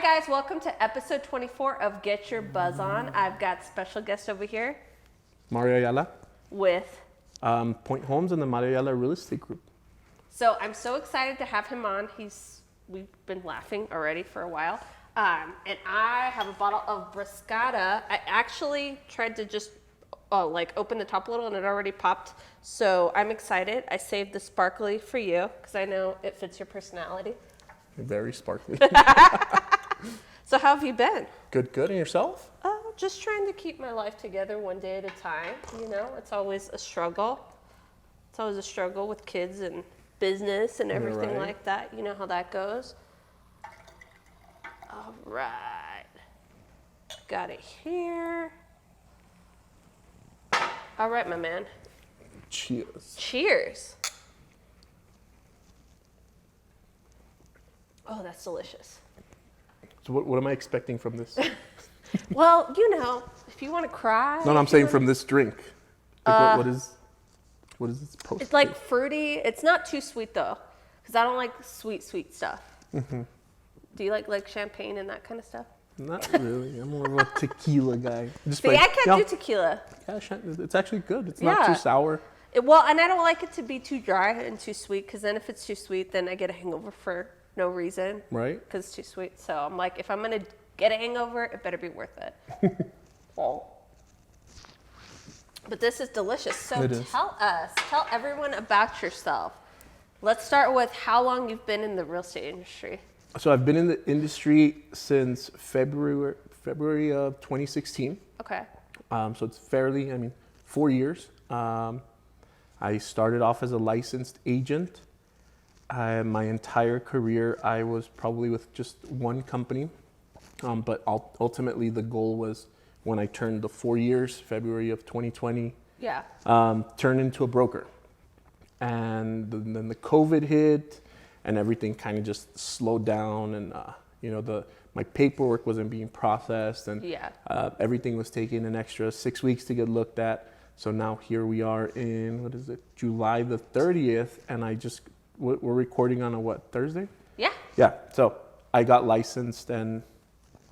guys, welcome to episode 24 of Get Your Buzz On. I've got special guest over here Mario Ayala, with... Point Homes and the Mario Ayala Real Estate Group. So I'm so excited to have him on. We've been laughing already for a while. And I have a bottle of Briscata. I actually tried to just open the top a little and it already popped. So I'm excited. I saved the sparkly for you because I know it fits your personality. Very sparkly. So how have you been? Good. And yourself? Just trying to keep my life together one day at a time. You know, it's always a struggle. It's always a struggle with kids and business and everything like that. You know how that goes. All right. Got it here. All right, my man. Cheers. Cheers. Oh, that's delicious. So what am I expecting from this? Well, you know, if you want to cry. No, I'm saying from this drink. Like what is this post? It's like fruity. It's not too sweet though, because I don't like sweet stuff. Mm-hmm. Do you like champagne and that kind of stuff? Not really. I'm more of a tequila guy. Just I can't do tequila. Yeah, it's actually good. It's not too sour. Well, and I don't like it to be too dry and too sweet, because then if it's too sweet, then I get a hangover for no reason. Right. Because it's too sweet. So I'm like, if I'm going to get a hangover, it better be worth it. But this is delicious. So tell everyone about yourself. Let's start with how long you've been in the real estate industry. So I've been in the industry since February of 2016. Okay. So it's 4 years. I started off as a licensed agent. My entire career, I was probably with just one company. But ultimately, the goal was when I turned the 4 years, February of 2020, turn into a broker. And then the COVID hit, and everything kind of just slowed down, and my paperwork wasn't being processed, and everything was taking an extra 6 weeks to get looked at. So now here we are in July the 30th, and we're recording on a Thursday? Yeah. So I got licensed and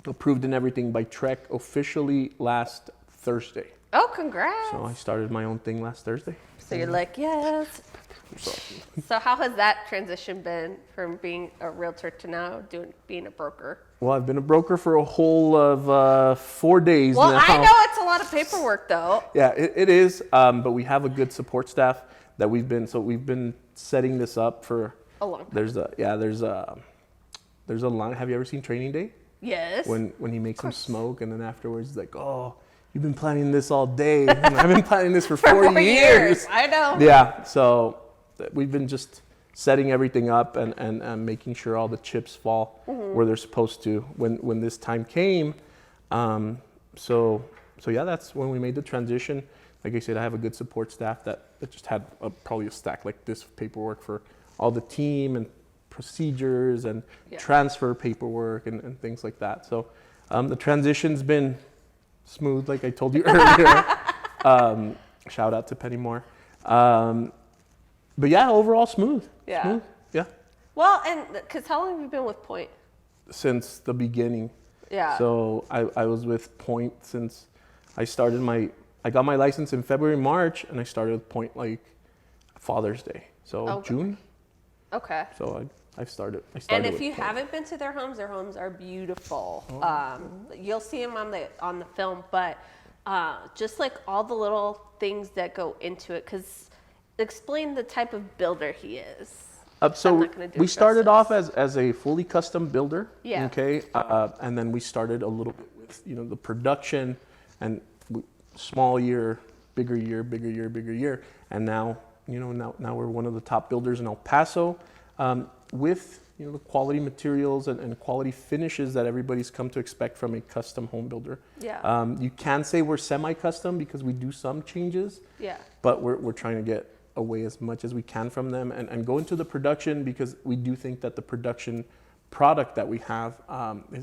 approved and everything by Trek officially last Thursday. Oh, congrats. So I started my own thing last Thursday. So you're like, yes. So how has that transition been from being a realtor to now being a broker? Well, I've been a broker for a whole of 4 days now. Well, I know it's a lot of paperwork though. Yeah, it is. But we have a good support staff that we've been setting this up for a long time. There's a line. Have you ever seen Training Day? Yes. When he makes them smoke, and then afterwards he's like, "Oh, you've been planning this all day." And I've been planning this for 4 years. I know. Yeah. So we've been just setting everything up and making sure all the chips fall where they're supposed to when this time came. So that's when we made the transition. Like I said, I have a good support staff that just had probably a stack like this of paperwork for all the team and procedures and transfer paperwork and things like that. So the transition's been smooth, like I told you earlier. Shout out to Penny Moore. But yeah, overall smooth. Yeah. Smooth. Yeah. Well, and because how long have you been with Point? Since the beginning. Yeah. So I was with Point since I got my license in February, March, and I started with Point like Father's Day. So June. Okay. So I started. And if you haven't been to their homes are beautiful. You'll see them on the film, but just like all the little things that go into it. Because explain the type of builder he is. So we started off as a fully custom builder. Yeah. Okay. And then we started a little bit with the production and small year, bigger year, bigger year, bigger year, and now we're one of the top builders in El Paso. With the quality materials and quality finishes that everybody's come to expect from a custom home builder. Yeah. You can say we're semi-custom because we do some changes. Yeah. But we're trying to get away as much as we can from them and go into the production, because we do think that the production product that we have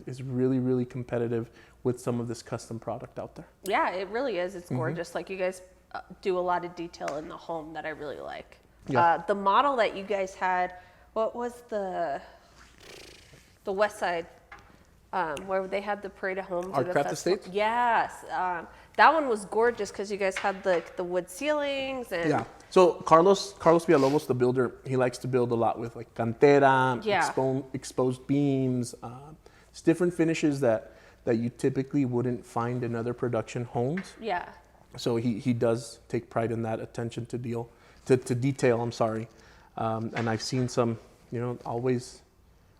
is really, really competitive with some of this custom product out there. Yeah, it really is. It's gorgeous. Like you guys do a lot of detail in the home that I really like. Yeah. The model that you guys had, what was the West Side where they had the parade of homes. Our or the Craft festival. Estates? Yes. That one was gorgeous because you guys had the wood ceilings and Yeah. So Carlos Villalobos, the builder, he likes to build a lot with like cantera, Yeah. exposed beams. It's different finishes that you typically wouldn't find in other production homes. yeah. So he does take pride in that attention to detail. I'm sorry, and I've seen some, always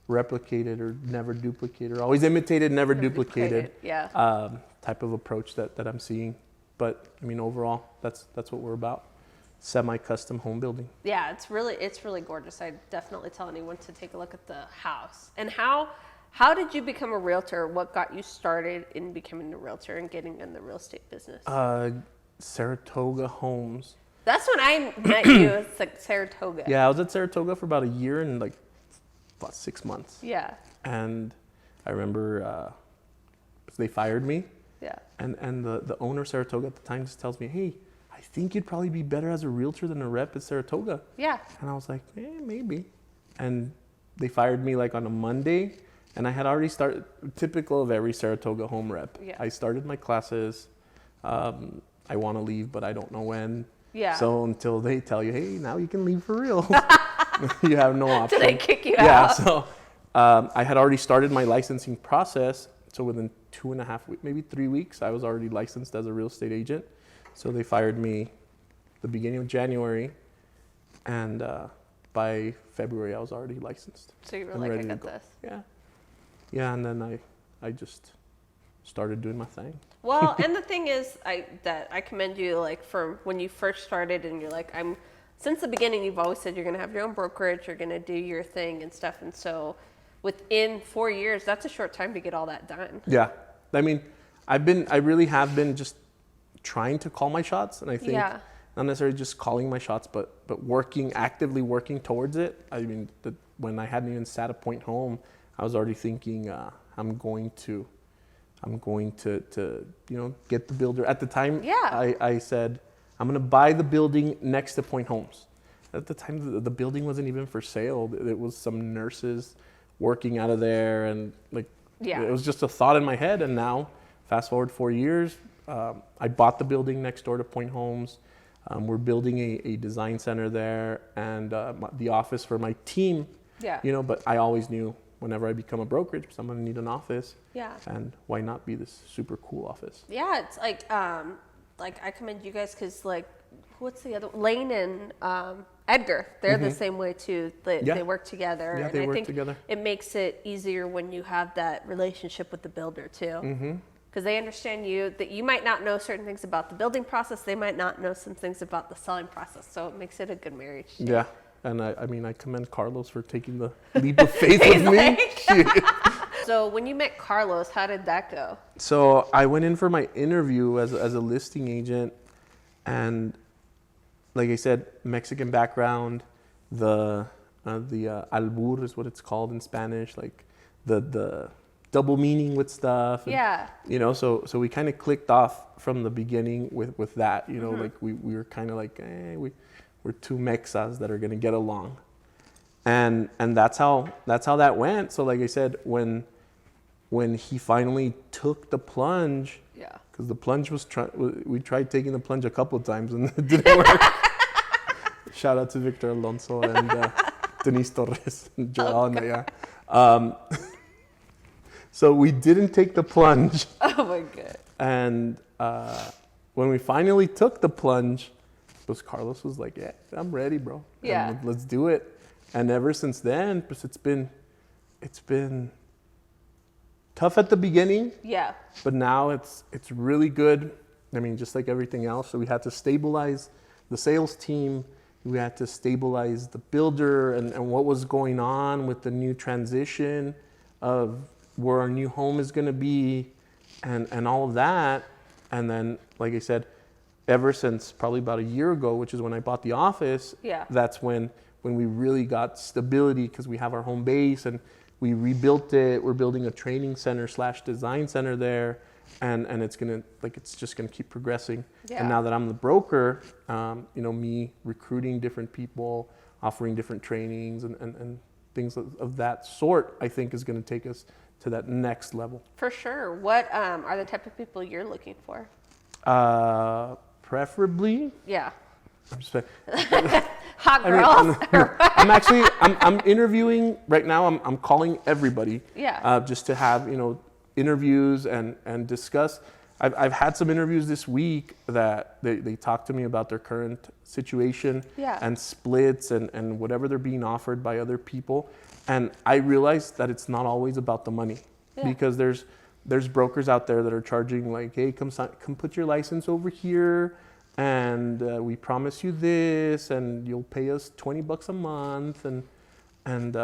replicated or never duplicated, or always imitated, never duplicated. Yeah. Type of approach that I'm seeing. But I mean, overall, that's what we're about. Semi-custom home building. Yeah, it's really gorgeous. I definitely tell anyone to take a look at the house. And how did you become a realtor? What got you started in becoming a realtor and getting in the real estate business? Saratoga Homes. That's when I met you. It's like Saratoga. Yeah, I was at Saratoga for about a year and like about 6 months. Yeah. And I remember they fired me. Yeah. And the owner of Saratoga at the time just tells me, hey, I think you'd probably be better as a realtor than a rep at Saratoga. Yeah. And I was like, maybe. And they fired me like on a Monday. And I had already started, typical of every Saratoga home rep. Yeah. I started my classes. I want to leave, but I don't know when. Yeah. So until they tell you, hey, now you can leave for real, you have no option. Did they kick you Yeah. out? So I had already started my licensing process. So within 2.5 weeks, maybe 3 weeks, I was already licensed as a real estate agent. So they fired me the beginning of January, and by February I was already licensed. So you were and like, I ready to got go. this. Yeah, and then I just started doing my thing. Well, and the thing is, I commend you, like, from when you first started, and you're like, since the beginning, you've always said you're gonna have your own brokerage, you're gonna do your thing and stuff, and so within 4 years, that's a short time to get all that done. Yeah, I mean, I really have been just trying to call my shots, and I think not necessarily just calling my shots, but actively working towards it. I mean, when I hadn't even sat a point home, I was already thinking I'm going to get the builder. At the time, I said I'm going to buy the building next to Point Homes. At the time, the building wasn't even for sale. It was some nurses working out of there, and it was just a thought in my head. And now, fast forward 4 years, I bought the building next door to Point Homes. We're building a design center there and the office for my team. Yeah. But I always knew whenever I become a brokerage, I'm going to need an office. Yeah. And why not be this super cool office? Yeah, it's like I commend you guys because what's the other Lane and Edgar? They're the same way too. They work together. Yeah, and they I work think together. It makes it easier when you have that relationship with the builder too. Mm-hmm. Because they understand that you might not know certain things about the building process. They might not know some things about the selling process. So it makes it a good marriage. Yeah. And I commend Carlos for taking the leap of faith with me. So when you met Carlos, how did that go? So I went in for my interview as a listing agent, and like I said, Mexican background, the albur is what it's called in Spanish, like the double meaning with stuff. And, yeah. So we kind of clicked off from the beginning with that. Like we were kind of like, we're two Mexas that are gonna get along, and that's how that went. So like I said, when he finally took the plunge, because the plunge we tried taking the plunge a couple of times and it didn't work. Shout out to Victor Alonso and Denise Torres and Joel and yeah. So we didn't take the plunge. Oh my God. And when we finally took the plunge, Carlos was like, yeah, I'm ready, bro. Yeah. And let's do it. And ever since then, it's been tough at the beginning. Yeah. But now it's really good. I mean, just like everything else. So we had to stabilize the sales team. We had to stabilize the builder and what was going on with the new transition of where our new home is going to be and all of that. And then, like I said, ever since probably about a year ago, which is when I bought the office, that's when we really got stability because we have our home base and we rebuilt it. We're building a training center / design center there, and it's just gonna keep progressing. Yeah. And now that I'm the broker, me recruiting different people, offering different trainings, and things of that sort, I think is going to take us to that next level. For sure. What are the type of people you're looking for? Preferably, Yeah. I'm just saying, Hot I mean, girls. I'm interviewing right now. I'm calling everybody. Yeah. Just to have, interviews and discuss. I've had some interviews this week that they talk to me about their current situation Yeah. and splits and whatever they're being offered by other people. And I realize that it's not always about the money, because there's brokers out there that are charging like, hey, come put your license over here, and we promise you this, and you'll pay us $20 a month, and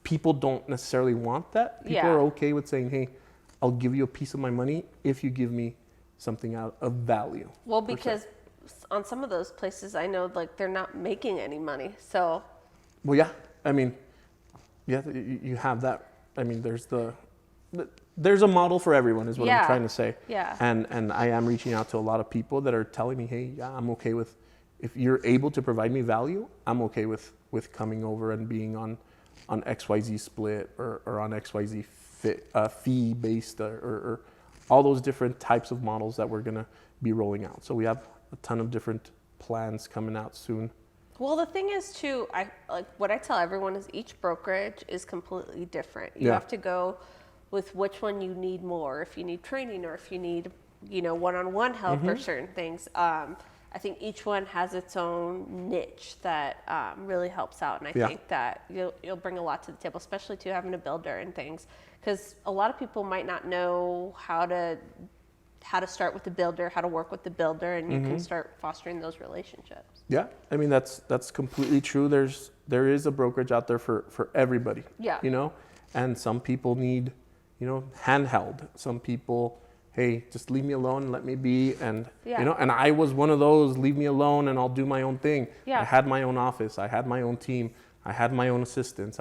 people don't necessarily want that. People are okay with saying, hey, I'll give you a piece of my money if you give me something out of value. Well, because on some of those places, I know like they're not making any money. So. Well, yeah. I mean, yeah, you have that. I mean, there's a model for everyone, is what I'm trying to say. Yeah. And I am reaching out to a lot of people that are telling me, hey, yeah, I'm okay with, if you're able to provide me value, I'm okay with coming over and being on XYZ split or on XYZ fee based or all those different types of models that we're gonna be rolling out. So we have a ton of different plans coming out soon. Well, the thing is too, what I tell everyone is each brokerage is completely different. You have to go with which one you need more, if you need training or if you need, one-on-one help or certain things. I think each one has its own niche that really helps out, and I think that you'll bring a lot to the table, especially to having a builder and things, because a lot of people might not know how to start with the builder, how to work with the builder, and you can start fostering those relationships. Yeah, I mean that's completely true. There is a brokerage out there for everybody. Yeah. And some people need, handheld. Some people, hey, just leave me alone, let me be, and and I was one of those, leave me alone and I'll do my own thing. Yeah. I had my own office, I had my own team, I had my own assistants.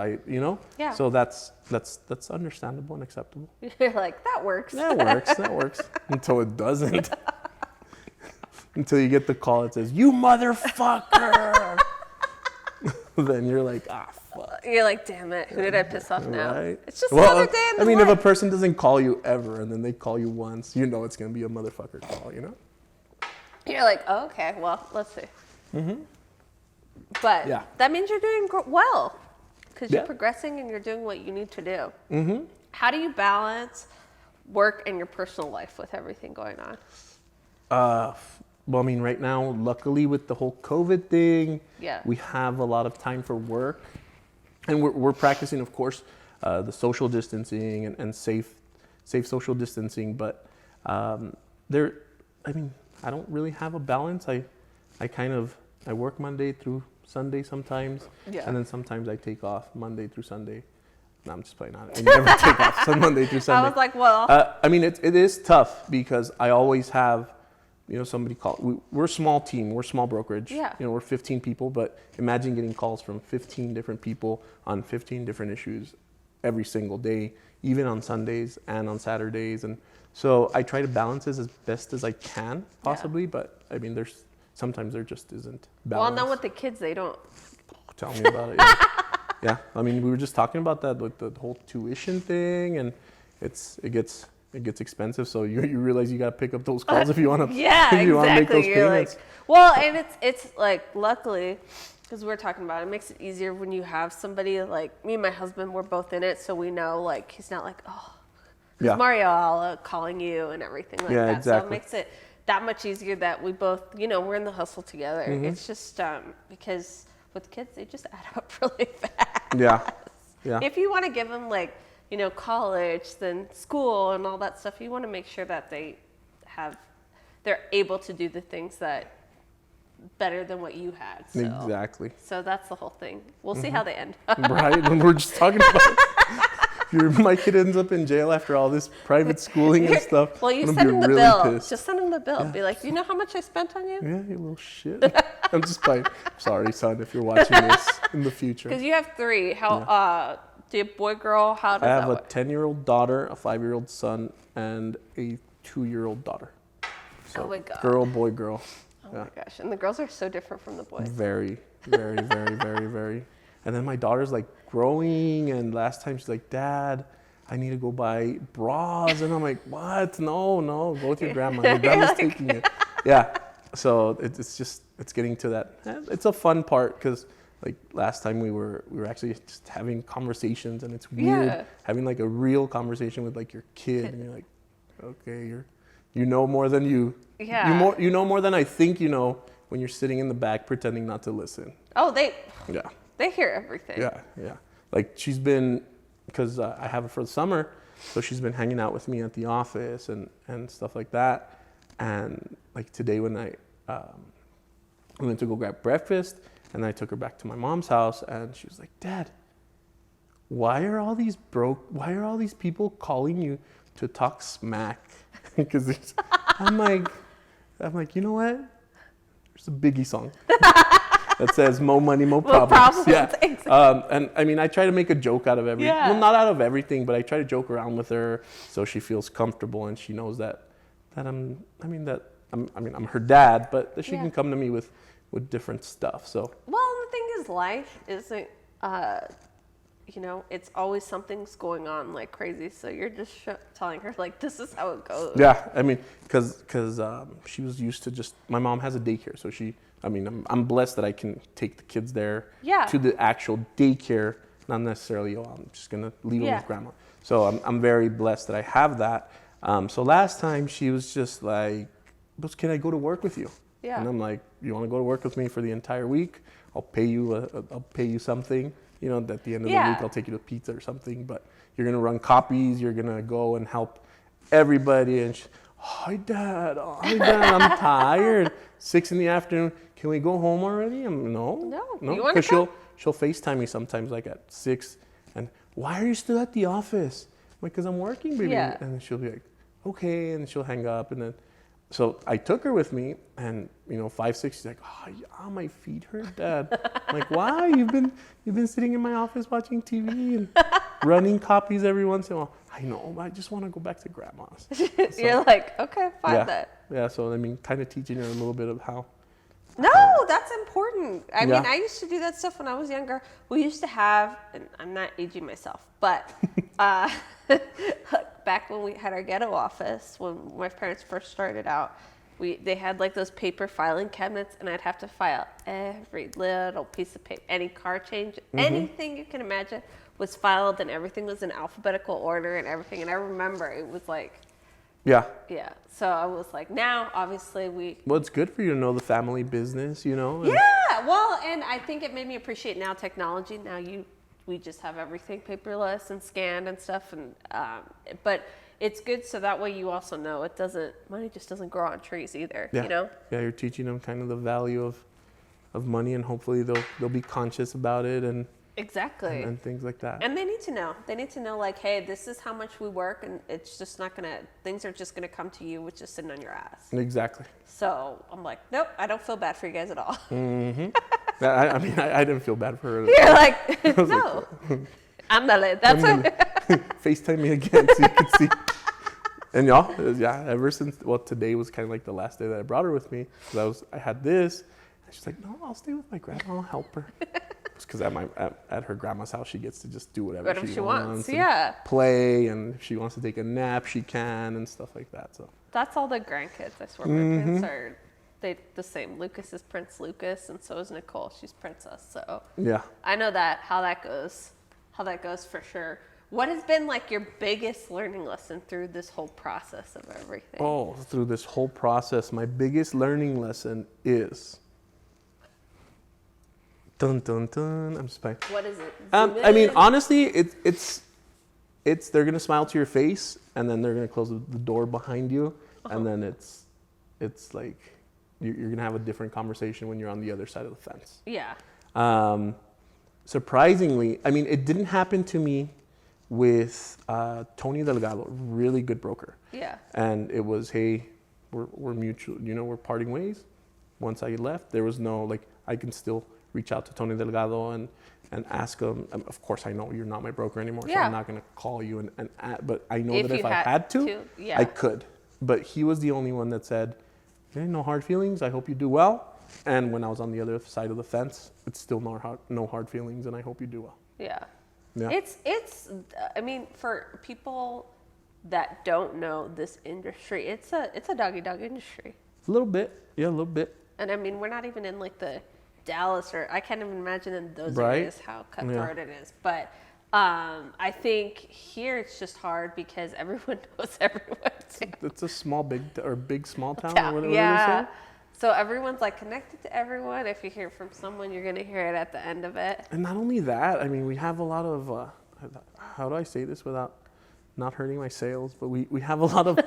Yeah. So that's understandable and acceptable. You're like, that works. That works until it doesn't. Until you get the call that says, you motherfucker. Then you're like, fuck. You're like, damn it, who did I piss off now? Right. It's just another day in the if a life. person doesn't call you ever and then they call you once, it's going to be a motherfucker call, You're like, oh, okay, well, let's see. But that means you're doing well, because you're progressing and you're doing what you need to do. How do you balance work and your personal life with everything going on? Well, I mean, right now, luckily with the whole COVID thing, Yeah. we have a lot of time for work. And we're practicing, of course, the social distancing and safe social distancing. But I don't really have a balance. I work Monday through Sunday sometimes. Yeah. And then sometimes I take off Monday through Sunday. No, I'm just playing on it. I never take off Monday through Sunday. I was like, well. It is tough because I always have, somebody call. We're a small team. We're a small brokerage. Yeah. We're 15 people, but imagine getting calls from 15 different people on 15 different issues every single day, even on Sundays and on Saturdays. And so I try to balance this as best as I can possibly, but I mean, sometimes there just isn't balance. Well, now with the kids, they don't. Tell me about it. Yeah. Yeah, I mean, we were just talking about that, like the whole tuition thing, and it gets expensive. So you realize you got to pick up those calls if you want to. Yeah, if you want to make those You're payments. like, well, and it's like, luckily, because we're talking about it, makes it easier when you have somebody like me and my husband. We're both in it, so we know like he's not like, oh, Mario Ayala calling you and everything like that. Exactly. So it makes it that much easier that we both, we're in the hustle together. It's just because with kids, they just add up really fast. Yeah. If you want to give them like, college, then school and all that stuff, you want to make sure that they're able to do the things that better than what you had. So, Exactly. So that's the whole thing. We'll see how they end. Right? And we're just talking about if my kid ends up in jail after all this private schooling and stuff. Well, you I'm send gonna him be the really bill. pissed. Just send him the bill. Be like, do you know how much I spent on you? Yeah, you little shit. I'm just playing. Sorry, son, if you're watching this in the future. Because you have 3. How do you have boy, girl? How does I that have a work? 10-year-old daughter, a 5-year-old son, and a 2-year-old daughter. So Oh my God. Girl, boy, girl. Oh my gosh. And the girls are so different from the boys. Very, very, very, very, very. And then my daughter's like growing, and last time she's like, Dad, I need to go buy bras. And I'm like, what? No, go with your grandma. Your grandma's like- taking it. Yeah. So it's getting to that. It's a fun part because like last time we were actually just having conversations, and it's weird Yeah. having like a real conversation with like your kid, and you're like, okay, you know more than Yeah. you know more than I think you know when you're sitting in the back pretending not to listen. Oh, Yeah. they hear everything. Yeah. Like she's been, because I have her for the summer, so she's been hanging out with me at the office and stuff like that. And like today when I went to go grab breakfast, and I took her back to my mom's house, and she was like, Dad, why are all these people calling you to talk smack? Because I'm like, you know what? There's a Biggie song that says "Mo money, mo problems." Yeah. Exactly. And I mean, I try to make a joke out of Yeah. well, not out of everything, but I try to joke around with her so she feels comfortable and she knows that I'm her dad, but that she Yeah. can come to me with different stuff. So Well, the thing is, life isn't, it's always something's going on like crazy. So you're just telling her, like, this is how it goes. yeah, I mean, because she was used to just, my mom has a daycare, so I'm blessed that I can take the kids there Yeah. to the actual daycare, not necessarily, I'm just gonna leave them Yeah. with grandma. So I'm very blessed that I have that. So last time she was just like, "But can I go to work with you?" Yeah. And I'm like, "You want to go to work with me for the entire week? I'll pay you something. At the end of the Yeah. week, I'll take you to pizza or something. But you're gonna run copies. You're gonna go and help everybody." And she, hi dad, I'm tired. 6 p.m. Can we go home already? No. You wanna Because she'll FaceTime me sometimes like at 6. And why are you still at the office? I'm like, because I'm working, baby. Yeah. And then she'll be like, okay, and she'll hang up. And then, so I took her with me, and 5, 6, she's like, oh yeah, my feet hurt, Dad. I'm like, why? You've been sitting in my office watching TV and running copies every once in a while. I know, but I just want to go back to grandma's. So, You're like, okay, fine yeah, then. yeah. So kind of teaching her a little bit of how. No, that's important. I Yeah. mean, I used to do that stuff when I was younger. We used to have, and I'm not aging myself, but back when we had our ghetto office, when my parents first started out, they had like those paper filing cabinets, and I'd have to file every little piece of paper, any car change, anything you can imagine was filed, and everything was in alphabetical order and everything. And I remember it was like, Yeah. yeah. So I was like, now obviously Well, it's good for you to know the family business, and- Yeah, well, and I think it made me appreciate now technology. Now we just have everything paperless and scanned and stuff, and but it's good so that way you also know money just doesn't grow on trees either. Yeah. You know. Yeah, you're teaching them kind of the value of money, and hopefully they'll be conscious about it and Exactly. and things like that. And they need to know. They need to know, like, hey, this is how much we work, and it's just not things are just gonna come to you with just sitting on your ass. Exactly. So I'm like, nope, I don't feel bad for you guys at all. I mean, I didn't feel bad for her. You're like, no, ándale. That's what. FaceTime me again so you can see. And ever since, today was kind of like the last day that I brought her with me. Because I had this, and she's like, no, I'll stay with my grandma, I'll help her. Because at her grandma's house, she gets to just do whatever she wants. And yeah. play, and if she wants to take a nap, she can, and stuff like that. So That's all the grandkids. I swear my kids are the same. Lucas is Prince Lucas, and so is Nicole. She's Princess. So yeah. I know how that goes for sure. What has been like your biggest learning lesson through this whole process of everything? Oh, through this whole process, my biggest learning lesson is. Dun dun dun. I'm just playing. What is it? I mean, honestly, it's they're gonna smile to your face, and then they're gonna close the door behind you, and then it's like you're gonna have a different conversation when you're on the other side of the fence. Yeah. Surprisingly, I mean, it didn't happen to me with Tony Delgado, really good broker. Yeah. And it was, hey, we're mutual, we're parting ways. Once I left, there was no, like, I can still reach out to Tony Delgado and ask him. Of course, I know you're not my broker anymore, so Yeah. I'm not going to call you. But I know If that if you I had to, yeah. I could. But he was the only one that said, hey, no hard feelings. I hope you do well. And when I was on the other side of the fence, it's still no hard feelings, and I hope you do well. Yeah. Yeah. It's I mean, for people that don't know this industry, it's a dog industry. A little bit. Yeah, a little bit. And I mean, we're not even in like the Dallas, or I can't even imagine in those Right. areas how cutthroat it is. But I think here it's just hard because everyone knows everyone. It's a small, big, small town, Yeah. or whatever they say. So everyone's like connected to everyone. If you hear from someone, you're gonna hear it at the end of it. And not only that, I mean, we have a lot of, how do I say this without not hurting my sales? But we have a lot of,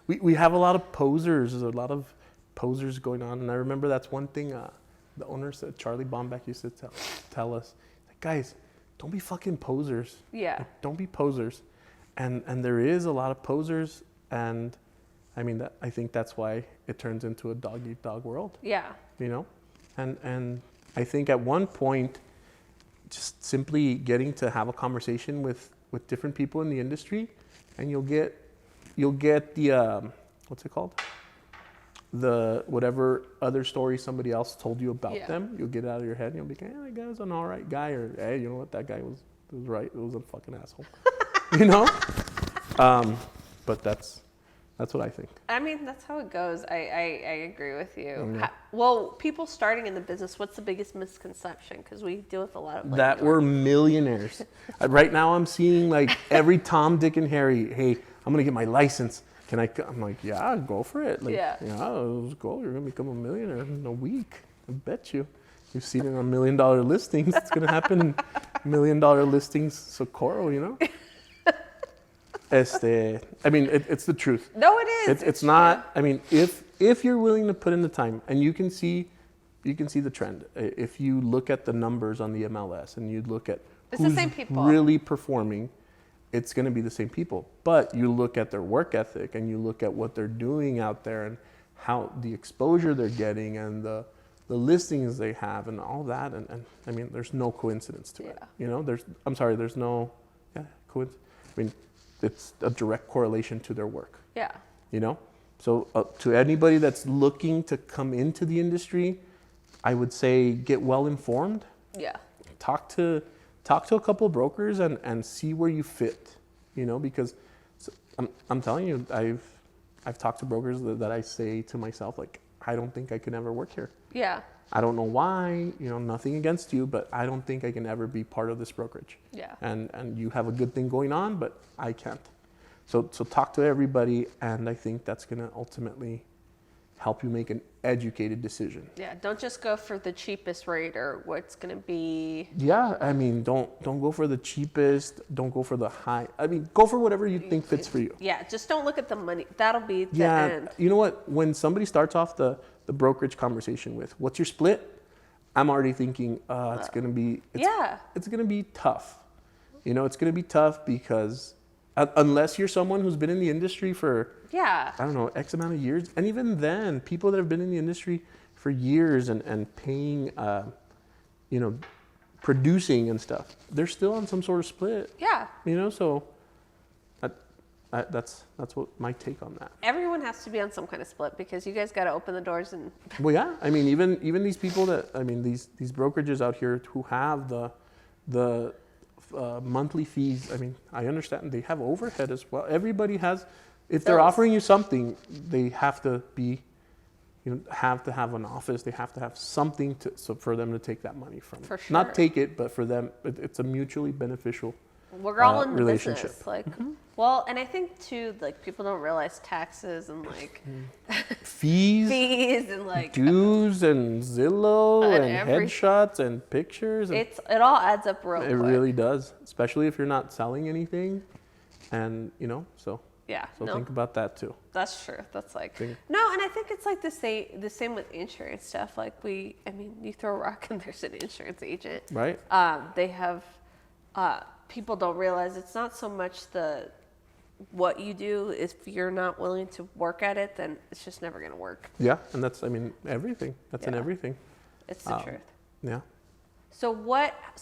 we have a lot of posers. There's a lot of posers going on. And I remember that's one thing the owner said, Charlie Bombeck used to tell us, like, guys, don't be fucking posers. Yeah. Like, don't be posers. And there is a lot of posers. And I mean, I think that's why it turns into a dog-eat-dog world. Yeah. You know, and I think at one point, just simply getting to have a conversation with different people in the industry, and you'll get the what's it called, the whatever other story somebody else told you about them, you'll get it out of your head, and you'll be like, hey, that guy was an all right guy, or hey, you know what, that guy was right, it was a fucking asshole. You know, but that's what I think. I mean, that's how it goes. I agree with you. Yeah. Well, people starting in the business, what's the biggest misconception? Because we deal with a lot of That we're millionaires. Right now I'm seeing like every Tom, Dick, and Harry, hey, I'm going to get my license. Can I? I'm like, yeah, go for it. Like, yeah, let's go. You're going to become a millionaire in a week. I bet you. You've seen it on $1 million listings. It's going to happen in $1 million listings, Socorro, you know? I mean, it's the truth. No, it is. It's not. I mean, if you're willing to put in the time, and you can see the trend. If you look at the numbers on the MLS and you look at who's the same people really performing, it's going to be the same people. But you look at their work ethic and you look at what they're doing out there and how the exposure they're getting and the listings they have and all that. And I mean, there's no coincidence to it. You know, there's no coincidence. I mean, it's a direct correlation to their work. Yeah. You know? So to anybody that's looking to come into the industry, I would say get well informed. Yeah. Talk to a couple of brokers and see where you fit. You know, because I'm telling you, I've talked to brokers that I say to myself, like, I don't think I can ever work here. Yeah. I don't know why, you know, nothing against you, but I don't think I can ever be part of this brokerage. Yeah. And you have a good thing going on, but I can't. So talk to everybody, and I think that's going to ultimately help you make an educated decision. Yeah, don't just go for the cheapest rate or what's going to be. Yeah, I mean, don't go for the cheapest, don't go for the high. I mean, go for whatever you think fits for you. Yeah, just don't look at the money. That'll be the end. You know what? When somebody starts off the brokerage conversation with, what's your split? I'm already thinking, it's going to be, it's going to be tough. You know, it's going to be tough because unless you're someone who's been in the industry for, I don't know, X amount of years. And even then, people that have been in the industry for years and paying, you know, producing and stuff, they're still on some sort of split. Yeah. You know, so that's what my take on that. Everyone has to be on some kind of split because you guys got to open the doors and. Well, yeah. I mean, even these people these brokerages out here who have the monthly fees. I mean, I understand they have overhead as well. Everybody has. If they're offering you something, they have to be, you know, have to have an office. They have to have something for them to take that money from. For sure. Not take it, but for them, it's a mutually beneficial. We're all in the relationship. business, like, well, and I think too, like, people don't realize taxes and like fees and like dues and Zillow and headshots and pictures. And it all adds up real quick. It really does, especially if you're not selling anything, and you know, so think about that too. That's true. That's like no, and I think it's like the same with insurance stuff. Like you throw a rock and there's an insurance agent, right? They have. People don't realize it's not so much what you do. If you're not willing to work at it, then it's just never going to work. Yeah, and that's, everything. That's in everything. It's the truth. Yeah. So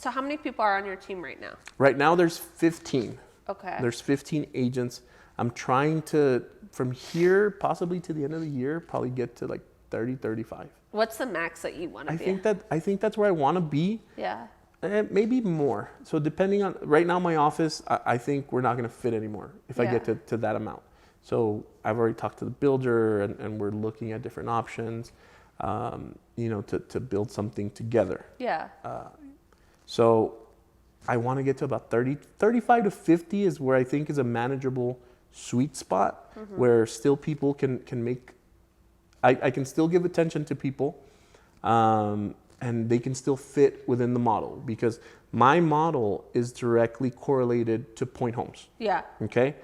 how many people are on your team right now? Right now there's 15. Okay. There's 15 agents. I'm trying to, from here, possibly to the end of the year, probably get to like 30, 35. What's the max that you want to be? I think that's where I want to be. Yeah. Maybe more. So depending on, right now my office, I think we're not going to fit anymore if I get to that amount. So I've already talked to the builder and we're looking at different options, to build something together. Yeah. So I want to get to about 35 to 50 is where I think is a manageable sweet spot where still people can make, I can still give attention to people. And they can still fit within the model because my model is directly correlated to point homes. Yeah. Okay.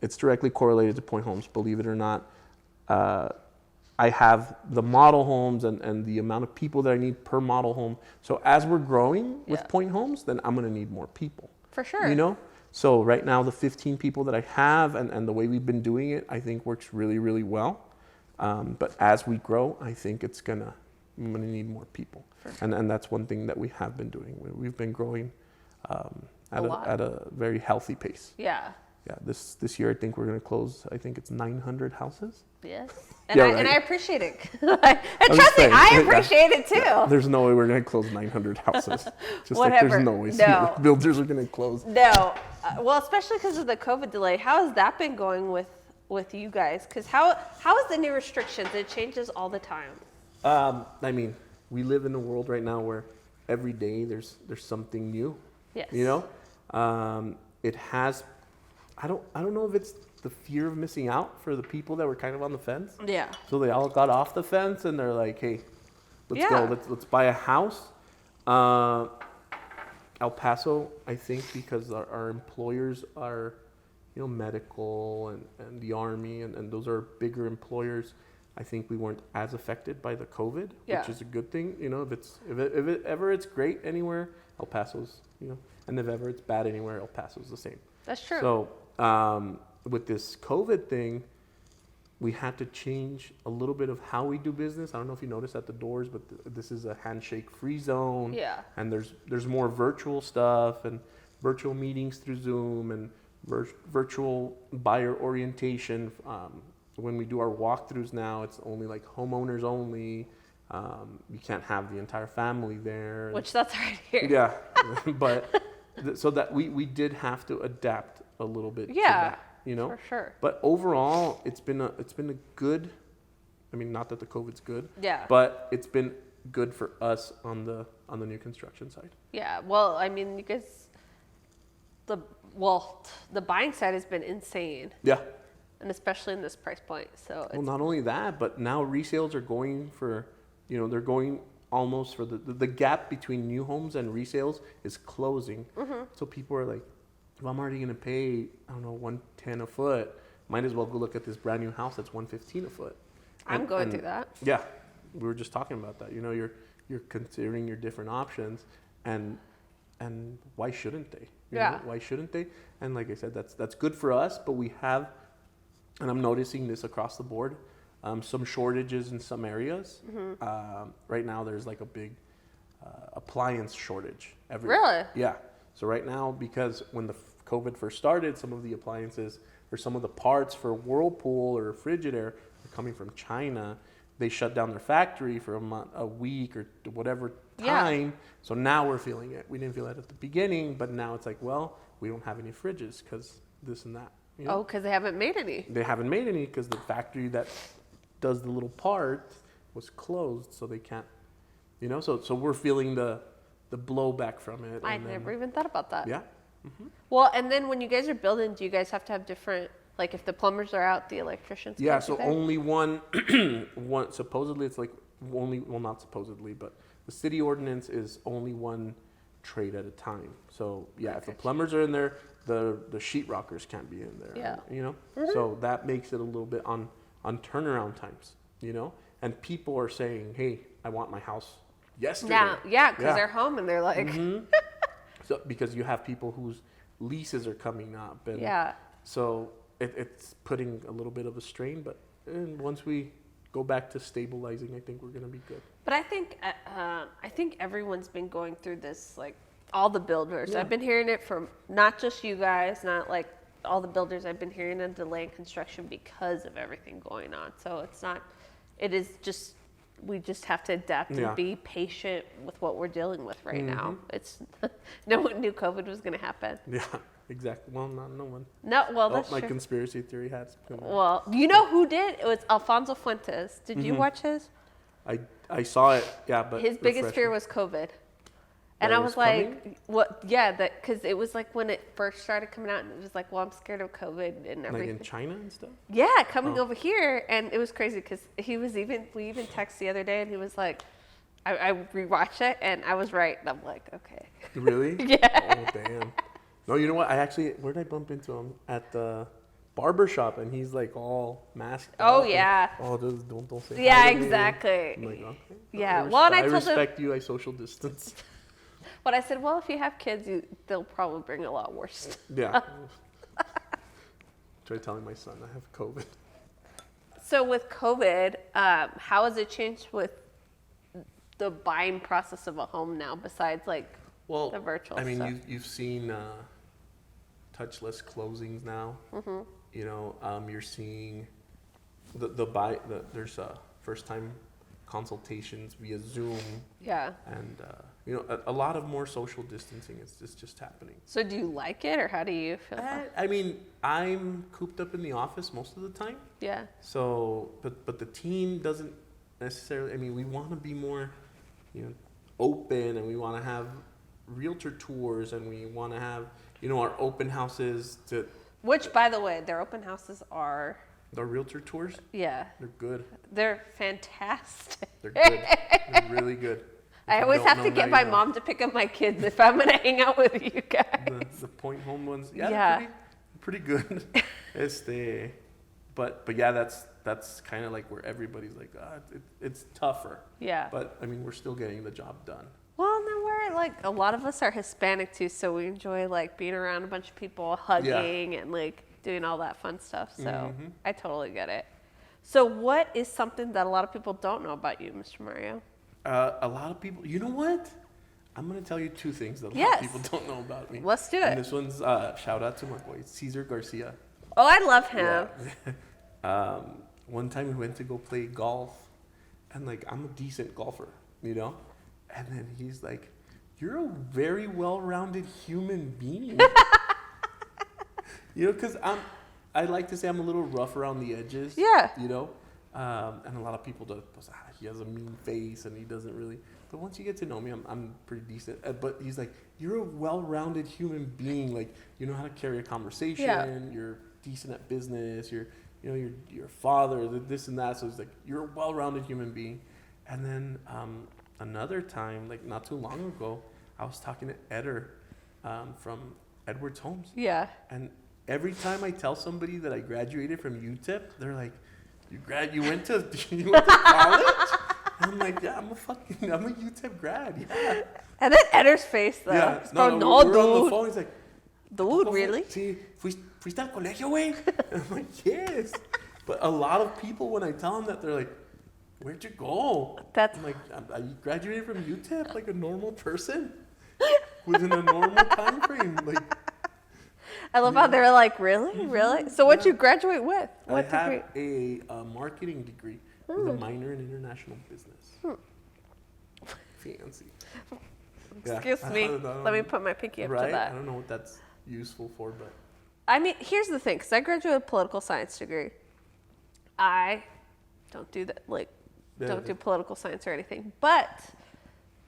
It's directly correlated to point homes, believe it or not. I have the model homes and the amount of people that I need per model home. So as we're growing with point homes, then I'm going to need more people. For sure. So right now the 15 people that I have and the way we've been doing it, I think works really, really well. But as we grow, I think I'm going to need more people. And that's one thing that we have been doing. We've been growing at a very healthy pace. Yeah. Yeah. This year, I think we're going to close, I think it's 900 houses. Yes. And I appreciate it. And trust me, saying, I appreciate it too. Yeah, there's no way we're going to close 900 houses. Just Whatever. like there's no way No. builders are going to close. No. Well, especially because of the COVID delay. How has that been going with you guys? Because how is the new restrictions? It changes all the time. I mean, we live in a world right now where every day there's something new. Yes. It has. I don't know if it's the fear of missing out for the people that were kind of on the fence. Yeah. So they all got off the fence and they're like, hey, let's go. Let's buy a house. El Paso, I think, because our employers are, medical and the Army and those are bigger employers. I think we weren't as affected by the COVID, which is a good thing. If it ever it's great anywhere, El Paso's, and if ever it's bad anywhere, El Paso's the same. That's true. So with this COVID thing, we had to change a little bit of how we do business. I don't know if you noticed at the doors, but this is a handshake-free zone. Yeah. And there's more virtual stuff and virtual meetings through Zoom and virtual buyer orientation. When we do our walkthroughs now, it's only like homeowners only. You can't have the entire family there. Which that's right here. Yeah, but so that we did have to adapt a little bit. Yeah, to that, for sure. But overall, it's been a good. I mean, not that the COVID's good. Yeah. But it's been good for us on the new construction side. Yeah. Well, I mean, you guys, the buying side has been insane. Yeah. And especially in this price point. So Well, not only that, but now resales are going for, they're going almost for the gap between new homes and resales is closing. Mm-hmm. So people are like, if I'm already going to pay, I don't know, $110 a foot, might as well go look at this brand new house that's $115 a foot. I'm going through that. Yeah. We were just talking about that. You're considering your different options and why shouldn't they? Why shouldn't they? And like I said, that's good for us, but we have, and I'm noticing this across the board, some shortages in some areas. Mm-hmm. Right now, there's like a big appliance shortage everywhere. Really? Yeah. So right now, because when the COVID first started, some of the appliances or some of the parts for Whirlpool or Frigidaire are coming from China. They shut down their factory for a week or whatever time. Yeah. So now we're feeling it. We didn't feel it at the beginning, but now it's like, well, we don't have any fridges because this and that. Oh, because they haven't made any. They haven't made any because the factory that does the little part was closed, so they can't, So we're feeling the blowback from it. I never even thought about that. Yeah. Mm-hmm. Well, and then when you guys are building, do you guys have to have different, like if the plumbers are out, the electricians? Yeah. So only one. Supposedly, it's like only. Well, not supposedly, but the city ordinance is only one trade at a time. So yeah, if the plumbers are in there, the sheetrockers can't be in there. Yeah. Mm-hmm. So that makes it a little bit on turnaround times. And people are saying, "Hey, I want my house yesterday." Now, because they're home and they're like. Mm-hmm. So because you have people whose leases are coming up, and so it's putting a little bit of a strain. But once we go back to stabilizing, I think we're going to be good. But I think everyone's been going through this, like all the builders. Yeah. I've been hearing it from not just you guys, not like all the builders. I've been hearing a delay in construction because of everything going on. So it is just, we just have to adapt Yeah. and be patient with what we're dealing with right now. It's no one knew COVID was going to happen. Yeah, exactly. Well, no one. No, well, Oh, that's my true. conspiracy theory hats. Well, you know who did? It was Alfonso Fuentes. Did you watch his? I saw it. Yeah, but His biggest refresh fear me. was COVID. And That I it was was like, coming? what? Yeah, that because it was like when it first started coming out, and it was like, well, I'm scared of COVID and Like everything. in China and stuff. Yeah, coming Oh. over here, and it was crazy because we even texted the other day, and he was like, I rewatched it, and I was right, and I'm like, okay. Really? Yeah. Oh damn. No, you know what? Where did I bump into him? At the barber shop, and he's like all masked. Oh, up and, yeah. oh, don't say. Yeah, hi to me. exactly. I'm like, okay. Yeah, well, and I I told him- respect you. I social distance. But I said, well, if you have kids, they'll probably bring a lot worse. Yeah. Try telling my son I have COVID. So with COVID, how has it changed with the buying process of a home now, besides like Well, the virtual I mean, stuff? you've seen touchless closings now. Mm-hmm. You know, you're seeing there's first time consultations via Zoom, Yeah. and you know, a lot of more social distancing is just happening. So do you like it, or how do you feel? I mean, I'm cooped up in the office most of the time. Yeah. So, but the team doesn't necessarily. I mean, we want to be more, you know, open, and we want to have realtor tours, and we want to have, you know, our open houses to Which, by the way, their open houses are, the realtor tours. yeah, They're good. they're fantastic. They're good. They're really good. I If you always don't have know, to now get you my know. mom to pick up my kids if I'm gonna hang out with you guys. The point home ones. Yeah. Yeah. They're pretty good. But yeah, that's kind of like where everybody's like, it's tougher. Yeah. But I mean, we're still getting the job done. Well, and then we're like, a lot of us are Hispanic too, so we enjoy like being around a bunch of people, hugging, and like doing all that fun stuff. So Mhm. I totally get it. So what is something that a lot of people don't know about you, Mr. Mario? A lot of people, you know what? I'm going to tell you two things that a lot Yes. of people don't know about me. Let's do And it. this one's shout out to my boy, Cesar Garcia. Oh, I love him. Yeah. One time we went to go play golf, and like, I'm a decent golfer, you know? And then he's like, you're a very well-rounded human being. You know, because I like to say I'm a little rough around the edges. Yeah. You know? And a lot of people do, he has a mean face and he doesn't really. But once you get to know me, I'm pretty decent. But he's like, you're a well-rounded human being. Like, you know how to carry a conversation. Yeah. You're decent at business. You're a father. This and that. So he's like, you're a well-rounded human being. And then another time, like not too long ago, I was talking to Eder from Edwards Homes. Yeah. And every time I tell somebody that I graduated from UTEP, they're like, you went to college? And I'm like, yeah, I'm a UTEP grad. Yeah. And then Eder's face though. Yeah. It's No, from, we no, were on the dude. phone. He's like, Dude, really? Sí, fuiste al colegio, güey? I'm like, yes. But a lot of people, when I tell them that, they're like, where'd you go? That's- I'm like, I graduated from UTEP like a normal person within a normal time frame. Like, I love how they're like, really? Really? So what'd you graduate with? What I degree? have a marketing degree with a minor in international business. Fancy. Yeah. Excuse me. I don't know. Let me put my pinky up Right? to that. I don't know what that's useful for, but I mean, here's the thing, because I graduated with a political science degree. I don't do that, like, Yeah, don't do yeah. political science or anything. But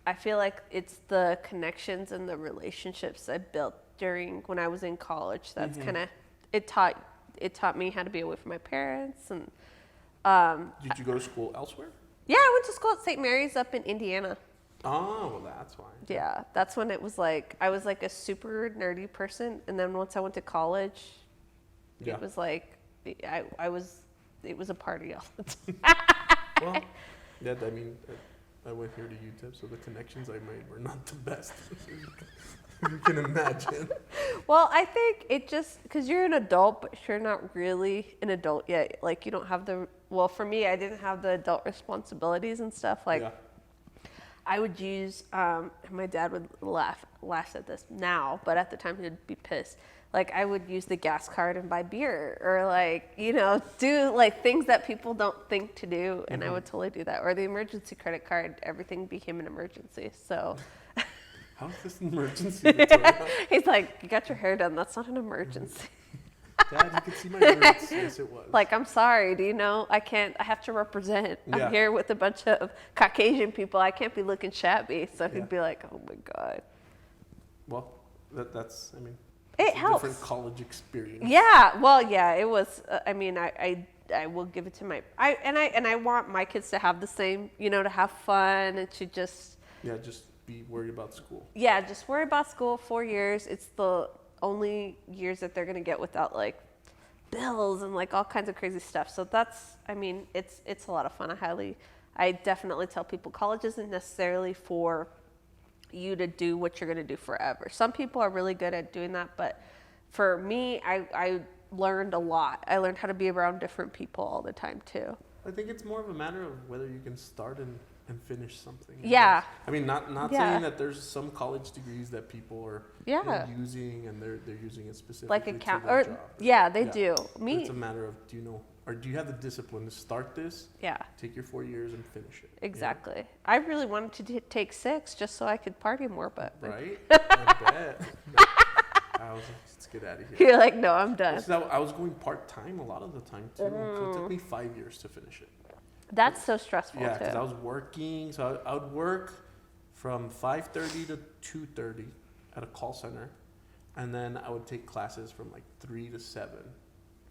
I feel like it's the connections and the relationships I built when I was in college. That's Mm-hmm. kind of, it taught me how to be away from my parents. And did you go to school elsewhere? yeah, I went to school at St. Mary's up in Indiana. Oh, well, that's why. Yeah, that's when it was like, I was like a super nerdy person. And then once I went to college, Yeah. it was like, it was a party all the time. Well, yeah, I mean, I went here to UTEP, so the connections I made were not the best. You can imagine. Well, I think it just, because you're an adult, but you're not really an adult yet. Like, you don't have well, for me, I didn't have the adult responsibilities and stuff. Like, Yeah. I would use, my dad would laugh at this now, but at the time he would be pissed. like I would use the gas card and buy beer, or like, you know, do like things that people don't think to do, and I would totally do that. Or the emergency credit card, everything became an emergency. So How is this an emergency, Victoria? he's like, you got your hair done, that's not an emergency. Dad, you can see my roots. Yes, it was. Like, I'm sorry, do you know, I have to represent. Yeah. I'm here with a bunch of Caucasian people, I can't be looking shabby. So he'd Yeah. be like, oh my God. Well, that's, I mean, It it's a helps. different college experience. Yeah, well, yeah, it was. I mean, I will give it to I want my kids to have the same, you know, to have fun and to just. Yeah, just be worried about school. Yeah, just worry about school. 4 years. It's the only years that they're gonna get without like bills and like all kinds of crazy stuff. So that's. I mean, it's a lot of fun. I definitely tell people college isn't necessarily for you to do what you're going to do forever. Some people are really good at doing that, but for me, I learned a lot. I learned how to be around different people all the time too. I think it's more of a matter of whether you can start and finish something. Yeah. I mean, not Yeah. saying that there's some college degrees that people are Yeah. using and they're using it specifically Like to account, their or job. yeah, they Yeah. do. But Me, it's a matter of do you have the discipline to start this, yeah, take your 4 years and finish it. exactly. I really wanted to take 6 just so I could party more, but Right? I bet. I was like, let's get out of here. you're like, no, I'm done. So I was going part-time a lot of the time too. So it took me 5 years to finish it. That's so stressful Yeah, because too. I was working. So I would work from 5:30 to 2:30 at a call center. And then I would take classes from like 3 to 7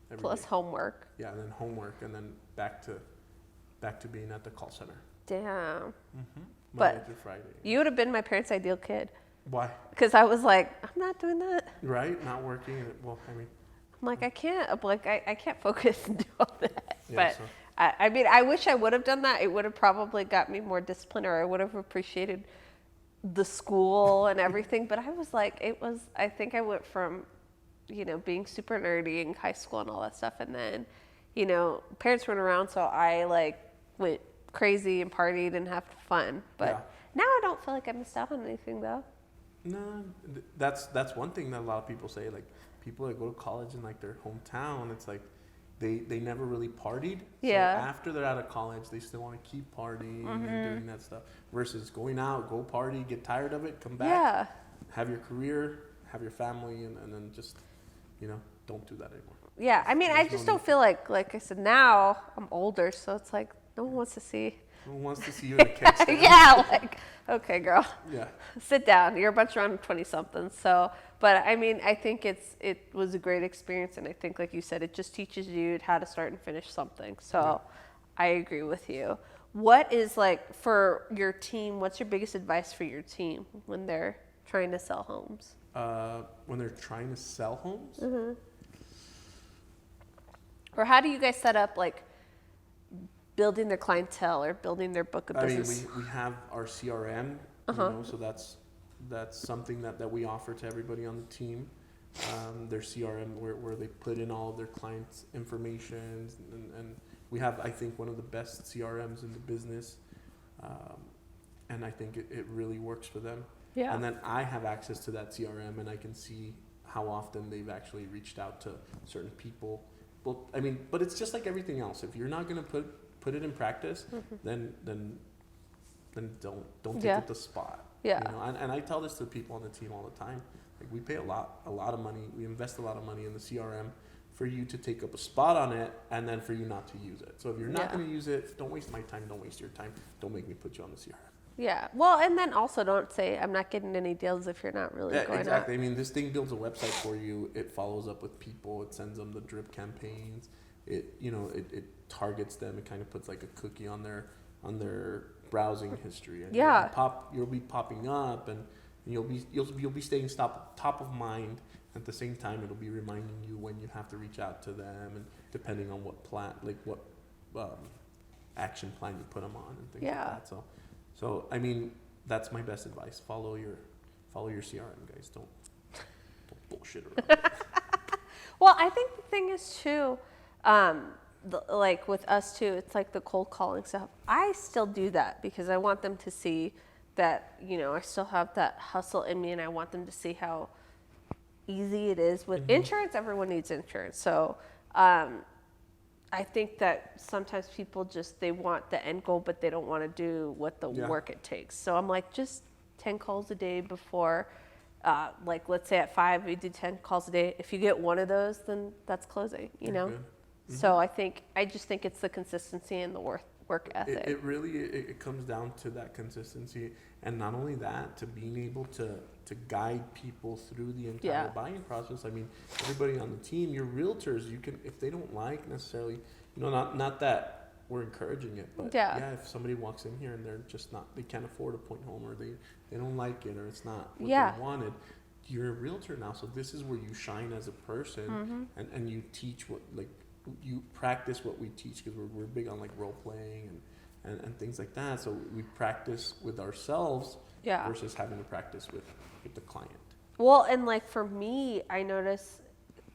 every Plus day. homework. Yeah, and then homework, and then back to being at the call center. Damn. Monday But through Friday. you would have been my parents' ideal kid. Why? Because I was like, I'm not doing that. Right? Not working. Well, I mean, I'm like, I can't. I'm like, I can't focus and do all that. Yeah, But so- I mean, I wish I would have done that. It would have probably got me more discipline, or I would have appreciated the school and everything. But I was like, I think I went from, you know, being super nerdy in high school and all that stuff. And then, you know, parents weren't around. So I like went crazy and partied and had fun. But Yeah. now I don't feel like I missed out on anything though. no, that's one thing that a lot of people say. Like people that go to college in like their hometown, it's like they never really partied. Yeah. So after they're out of college, they still want to keep partying and doing that stuff. Versus going out, go party, get tired of it, come back, Yeah. have your career, have your family, and then just, you know, don't do that anymore. Yeah, I mean, I There's no just need don't feel like I said, now I'm older, so it's like no one wants to see. Who wants to see you in a keg stand? Yeah, like, okay, girl, Yeah. sit down. You're a bunch around 20-somethings. So, but I mean, I think it was a great experience, and I think, like you said, it just teaches you how to start and finish something. So, I agree with you. What is like for your team? What's your biggest advice for your team when they're trying to sell homes? When they're trying to sell homes, Or how do you guys set up like building their clientele or building their book of I mean, business? we have our CRM, you know, so that's something that we offer to everybody on the team. Their CRM where they put in all of their clients' information, and we have, I think, one of the best CRMs in the business, and I think it really works for them. Yeah. And then I have access to that CRM, and I can see how often they've actually reached out to certain people. Well, I mean, but it's just like everything else. If you're not going to put it in practice, then don't take Yeah. it the spot. Yeah. You know, and I tell this to people on the team all the time. Like we pay a lot of money. We invest a lot of money in the CRM for you to take up a spot on it, and then for you not to use it. So if you're not Yeah. going to use it, don't waste my time. Don't waste your time. Don't make me put you on the CRM. Yeah. Well, and then also don't say I'm not getting any deals if you're not really Yeah, going exactly. out. I mean, this thing builds a website for you. It follows up with people. It sends them the drip campaigns. It targets them. It kind of puts like a cookie on their browsing history. And Yeah. you'll be popping up, and you'll be staying top of mind. At the same time, it'll be reminding you when you have to reach out to them, and depending on what plan, like what action plan you put them on, and things Yeah. like that. So I mean, that's my best advice. Follow your CRM, guys. Don't bullshit around. Well, I think the thing is too, like with us too, it's like the cold calling stuff. I still do that because I want them to see that, you know, I still have that hustle in me, and I want them to see how easy it is with insurance. Everyone needs insurance. So I think that sometimes people they want the end goal, but they don't want to do what the work it takes. So I'm like, just 10 calls a day before, like let's say at 5, we do 10 calls a day. If you get one of those, then that's closing, you know? So I just think it's the consistency and the work ethic. It really, it comes down to that consistency. And not only that, to being able to guide people through the entire buying process. I mean, everybody on the team, your realtors, you can, if they don't like necessarily, you know, not that we're encouraging it, but if somebody walks in here and they're just not, they can't afford a point home, or they don't like it, or it's not what they wanted, you're a realtor now. So this is where you shine as a person, and you teach you practice what we teach, because we're big on like role playing and things like that. So we practice with ourselves versus having to practice with the client. Well, and like for me, I notice,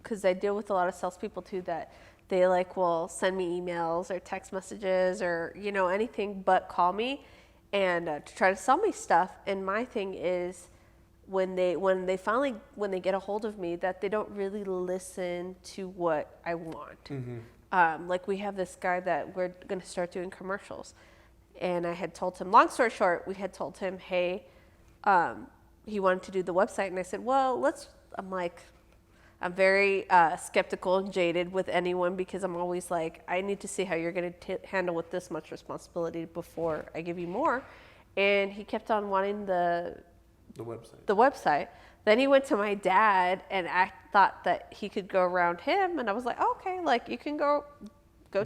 because I deal with a lot of salespeople too, that they will send me emails or text messages or, you know, anything but call me and to try to sell me stuff. And my thing is, when they get a hold of me, that they don't really listen to what I want. Like we have this guy that we're going to start doing commercials, and I had told him, long story short, we had told him, hey, he wanted to do the website, and I said, well, I'm very skeptical and jaded with anyone, because I'm always like, I need to see how you're going to handle with this much responsibility before I give you more. And he kept on wanting the website. Then he went to my dad, and I thought that he could go around him, and I was like, oh, okay, like you can go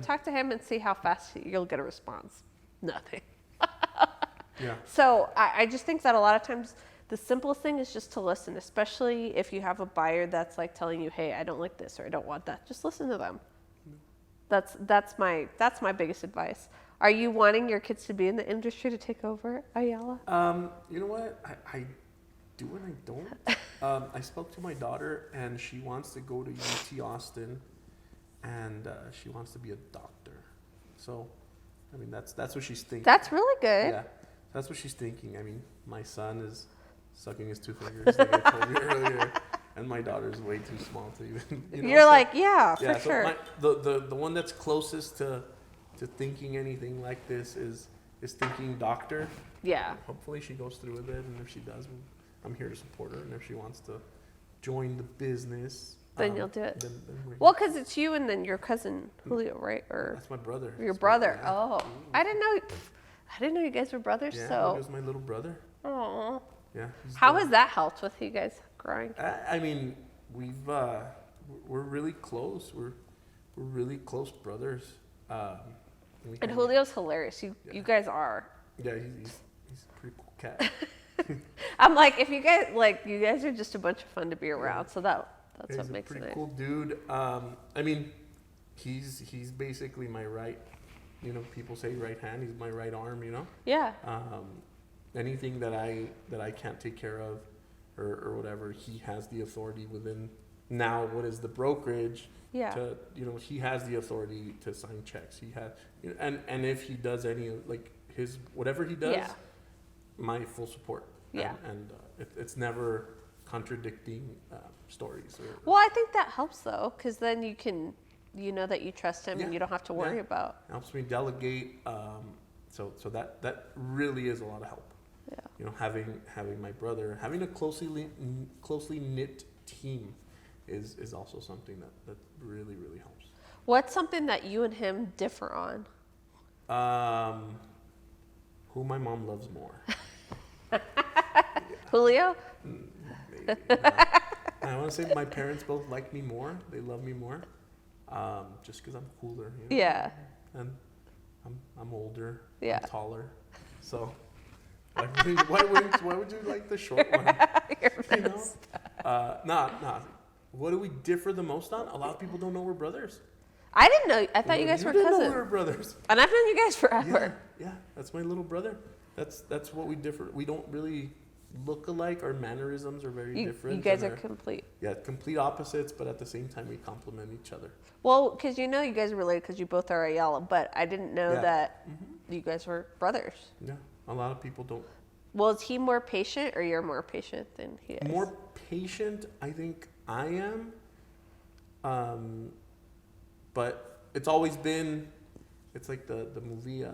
talk to him and see how fast you'll get a response. Nothing. So I just think that a lot of times the simplest thing is just to listen, especially if you have a buyer that's like telling you, hey, I don't like this or I don't want that. Just listen to them. That's my biggest advice. Are you wanting your kids to be in the industry to take over, Ayala? You know what? I do and I don't. I spoke to my daughter, and she wants to go to UT Austin, and she wants to be a doctor. So, I mean, that's what she's thinking. That's really good. Yeah, that's what she's thinking. I mean, my son is sucking his 2 fingers, like I told you earlier, and my daughter's way too small to even. You know, You're like, for sure. The one that's closest to thinking anything like this is thinking doctor. Yeah. Hopefully she goes through with it, and if she does, I'm here to support her. And if she wants to join the business, then you'll do it. Then well, because it's you and then your cousin Julio, right? Or that's my brother. Your brother. Oh, I didn't know you guys were brothers. Yeah, so Julio's my little brother. Oh. Yeah. How has that helped with you guys growing? I mean, we're really close. We're really close brothers. And Julio's hilarious. You guys are. Yeah, he's a pretty cool cat. I'm like, if you guys are just a bunch of fun to be around. So that's what makes it nice. He's a pretty cool dude. I mean, he's basically my right. You know, people say right hand. He's my right arm. You know. Yeah. Anything that I can't take care of, or whatever, he has the authority within. Now, what is the brokerage? Yeah. To, you know, he has the authority to sign checks. He has, you know, and if he does any of his whatever he does, my full support. Yeah. And it's never contradicting stories. Well, I think that helps though, because then you know that you trust him, and you don't have to worry about. It helps me delegate. So that really is a lot of help. Yeah. You know, having my brother, having a closely knit team is also something that really, really helps. What's something that you and him differ on? Who my mom loves more. Julio? Maybe. I want to say my parents both like me more. They love me more. Just because I'm cooler. You know? Yeah. And I'm older. Yeah. I'm taller. So why would you like the short one? You know? Nah. What do we differ the most on? A lot of people don't know we're brothers. I didn't know. I thought you guys were cousins. Know we were brothers. And I've known you guys forever. Yeah. That's my little brother. That's what we differ. We don't really look alike. Our mannerisms are very different. You guys are complete. Yeah, complete opposites, but at the same time we complement each other. Well, because you guys are related because you both are Ayala, but I didn't know that you guys were brothers. Yeah, a lot of people don't. Well, is he more patient or you're more patient than he is? More patient. I think I am. But it's always been, it's like the movie,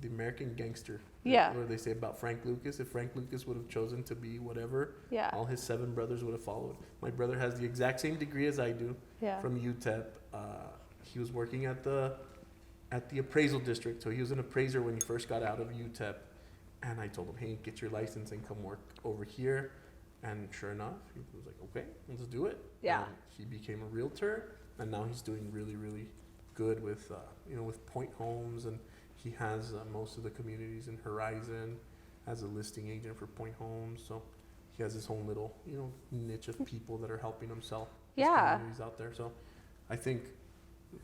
The American Gangster. Yeah. Where they say about Frank Lucas. If Frank Lucas would have chosen to be whatever, Yeah. all his 7 brothers would have followed. My brother has the exact same degree as I do. Yeah. From UTEP. He was working at the appraisal district. So he was an appraiser when he first got out of UTEP. And I told him, hey, get your license and come work over here. And sure enough, he was like, okay, let's do it. Yeah. And he became a realtor, and now he's doing really, really good with, with Point Homes, and he has most of the communities in Horizon as a listing agent for Point Homes. So he has his own little, niche of people that are helping him sell his communities out there. So I think,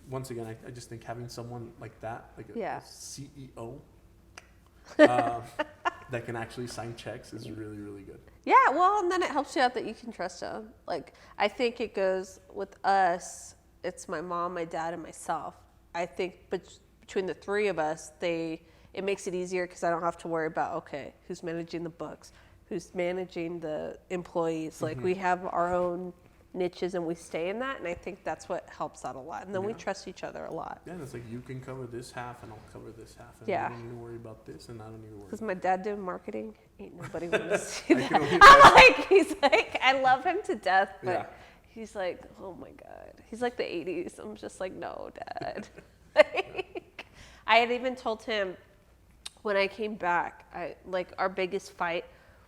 once again, I just think having someone like that, like a CEO, that can actually sign checks is really, really good. Yeah, well, and then it helps you out that you can trust them. Like, I think it goes with us, it's my mom, my dad, and myself. I think between the 3 of us, it makes it easier because I don't have to worry about, okay, who's managing the books, who's managing the employees. Like, we have our own niches and we stay in that, and I think that's what helps out a lot. And then we trust each other a lot. Yeah, and it's like you can cover this half and I'll cover this half, and Yeah. I don't need to worry about this, and I don't need to worry. Because my dad doing marketing, ain't nobody want to see I that. can only I'm like, he's like, I love him to death, but Yeah. he's like, oh my God. He's like the 80s. I'm just like, no, Dad. Like, I had even told him when I came back, our biggest fight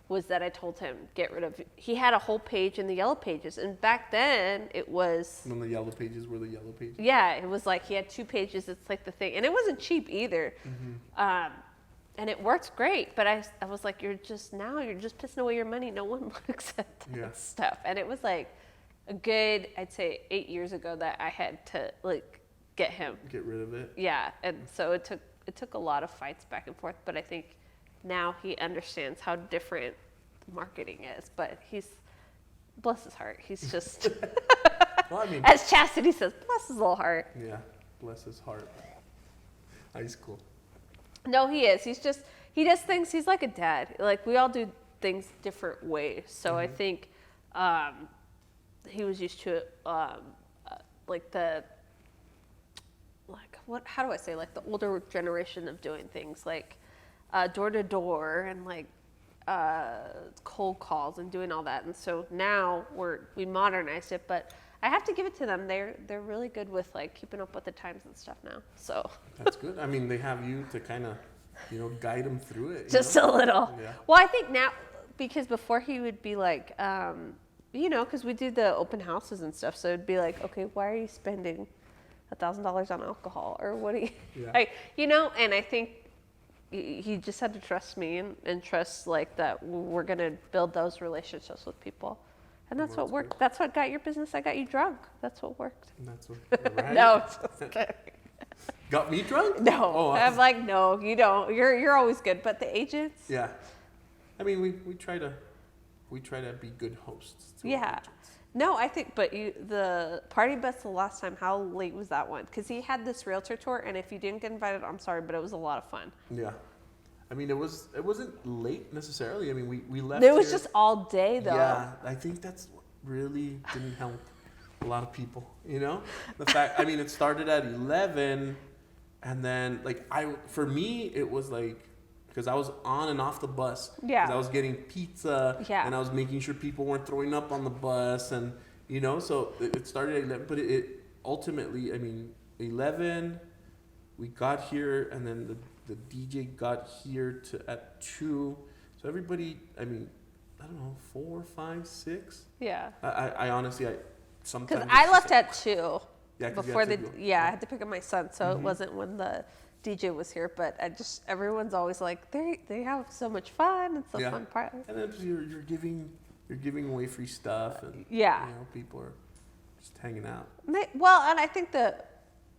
was that I told him, get rid of, he had a whole page in the yellow pages. And back then it was. When the yellow pages were the yellow pages. Yeah, it was like he had 2 pages. It's like the thing. And it wasn't cheap either. And it worked great. But I was like, you're just pissing away your money. No one looks at that stuff. And it was like a good, I'd say 8 years ago that I had to like get rid of it. Yeah. And so it took a lot of fights back and forth. But I think now he understands how different marketing is, but bless his heart, he's just, Well, I mean, as Chastity says, bless his little heart. Yeah, bless his heart. He's cool. No, he is. He does things, he's like a dad. Like, we all do things different ways. So I think he was used to it, how do I say, like the older generation of doing things, like door to door and like cold calls and doing all that. And so now we modernized it, but I have to give it to them. They're really good with like keeping up with the times and stuff now. So that's good. I mean, they have you to kind of, guide them through it. Just a little. Yeah. Well, I think now, because before he would be like, because we do the open houses and stuff. So it'd be like, okay, why are you spending $1,000 on alcohol? Or what do you, and I think he just had to trust me and trust like that we're going to build those relationships with people. And that's what worked. Good. That's what got your business. I got you drunk. That's what worked. And that's what, right? No, just kidding. Got me drunk? No. Oh, I'm like, no, you don't. You're always good. But the agents? Yeah. I mean, we try to be good hosts. To yeah. No, I think, but the party bus the last time, how late was that one? Because he had this realtor tour, and if you didn't get invited, I'm sorry, but it was a lot of fun. Yeah. I mean, it wasn't late necessarily. I mean, we left. It was just all day, though. Yeah, I think that's what really didn't help a lot of people, The fact, I mean, it started at 11, and then, for me, it was like, because I was on and off the bus. Yeah. Because I was getting pizza. Yeah. And I was making sure people weren't throwing up on the bus. And, so it started at 11. But it ultimately, I mean, 11, we got here. And then the DJ got here at 2. So everybody, I mean, I don't know, 4, 5, 6. Yeah. I honestly, sometimes. Because I left at 2. Yeah, before I had to pick up my son. So it wasn't when the DJ was here, but everyone's always like, they have so much fun. It's a fun part. And then you're giving away free stuff, and people are just hanging out. And I think the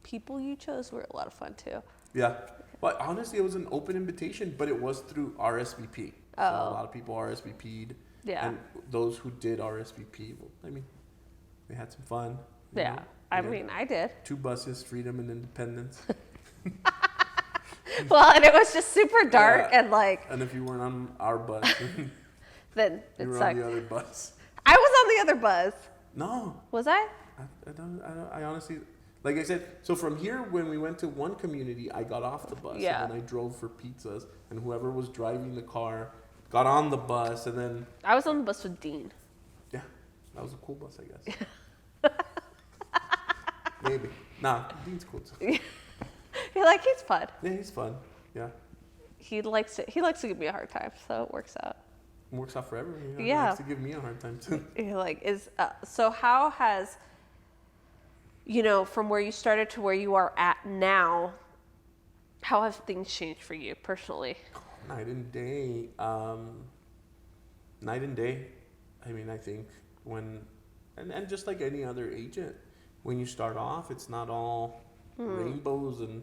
people you chose were a lot of fun too. Yeah, but honestly, it was an open invitation, but it was through RSVP. So a lot of people RSVP'd. Yeah. And those who did RSVP, I mean, they had some fun. Yeah, I mean, I did. 2 buses, Freedom and Independence. Well, and it was just super dark and like. And if you weren't on our bus, then you it were sucked. on the other bus. I was on the other bus. No, Was I? I honestly, like I said, so from here, when we went to one community, I got off the bus. Yeah. And then I drove for pizzas, and whoever was driving the car got on the bus, and then, I was on the bus with Dean. yeah, that was a cool bus, I guess. Maybe. Nah, Dean's cool too. You're like, he's fun. Yeah, he's fun. Yeah. He likes to give me a hard time, so it works out. It works out for everyone. Yeah. He likes to give me a hard time too. You're like, so how has, from where you started to where you are at now, how have things changed for you personally? Night and day. Night and day. I mean, I think and just like any other agent, when you start off, it's not all rainbows and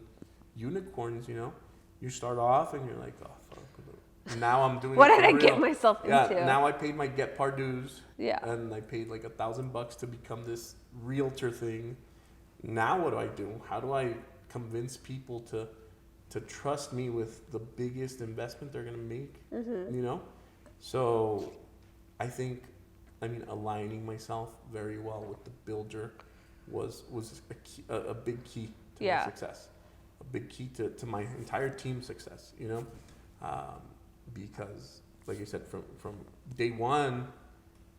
unicorns, You start off and you're like, oh, fuck. Now I'm doing What it did for I real. get myself Yeah, into? now I paid my Get Par dues. Yeah. And I paid like $1,000 to become this realtor thing. Now what do? How do I convince people to trust me with the biggest investment they're gonna make? So I think, aligning myself very well with the builder was a big key to my success, a big key to my entire team's success. Because like I said, from day one,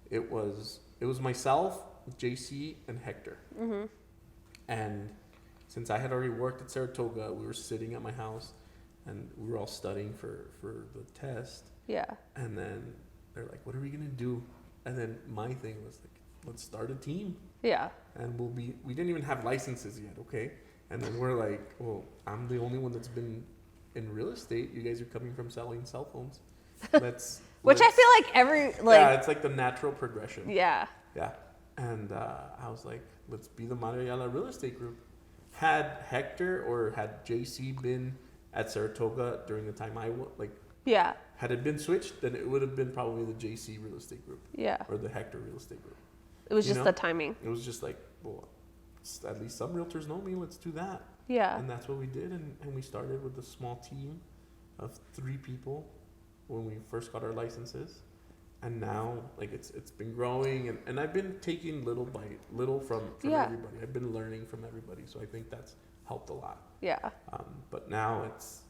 it was myself, JC, and Hector. And since I had already worked at Saratoga, we were sitting at my house, and we were all studying for the test. Yeah. And then they're like, "What are we gonna do?" And then my thing was like, "Let's start a team." Yeah. And we didn't even have licenses yet, okay? And then we're like, "Well, I'm the only one that's been in real estate. You guys are coming from selling cell phones. Which I feel like yeah, it's like the natural progression. Yeah. Yeah. And I was like, let's be the Ayala Real Estate Group. Had Hector or had JC been at Saratoga during the time Yeah. had it been switched, then it would have been probably the JC Real Estate Group. Yeah. Or the Hector Real Estate Group. It was just the timing. It was just like, well, at least some realtors know me. Let's do that. Yeah. And that's what we did. And we started with a small team of 3 people when we first got our licenses. And now, it's been growing. And I've been taking little by little from everybody. I've been learning from everybody. So I think that's helped a lot. Yeah. But now it's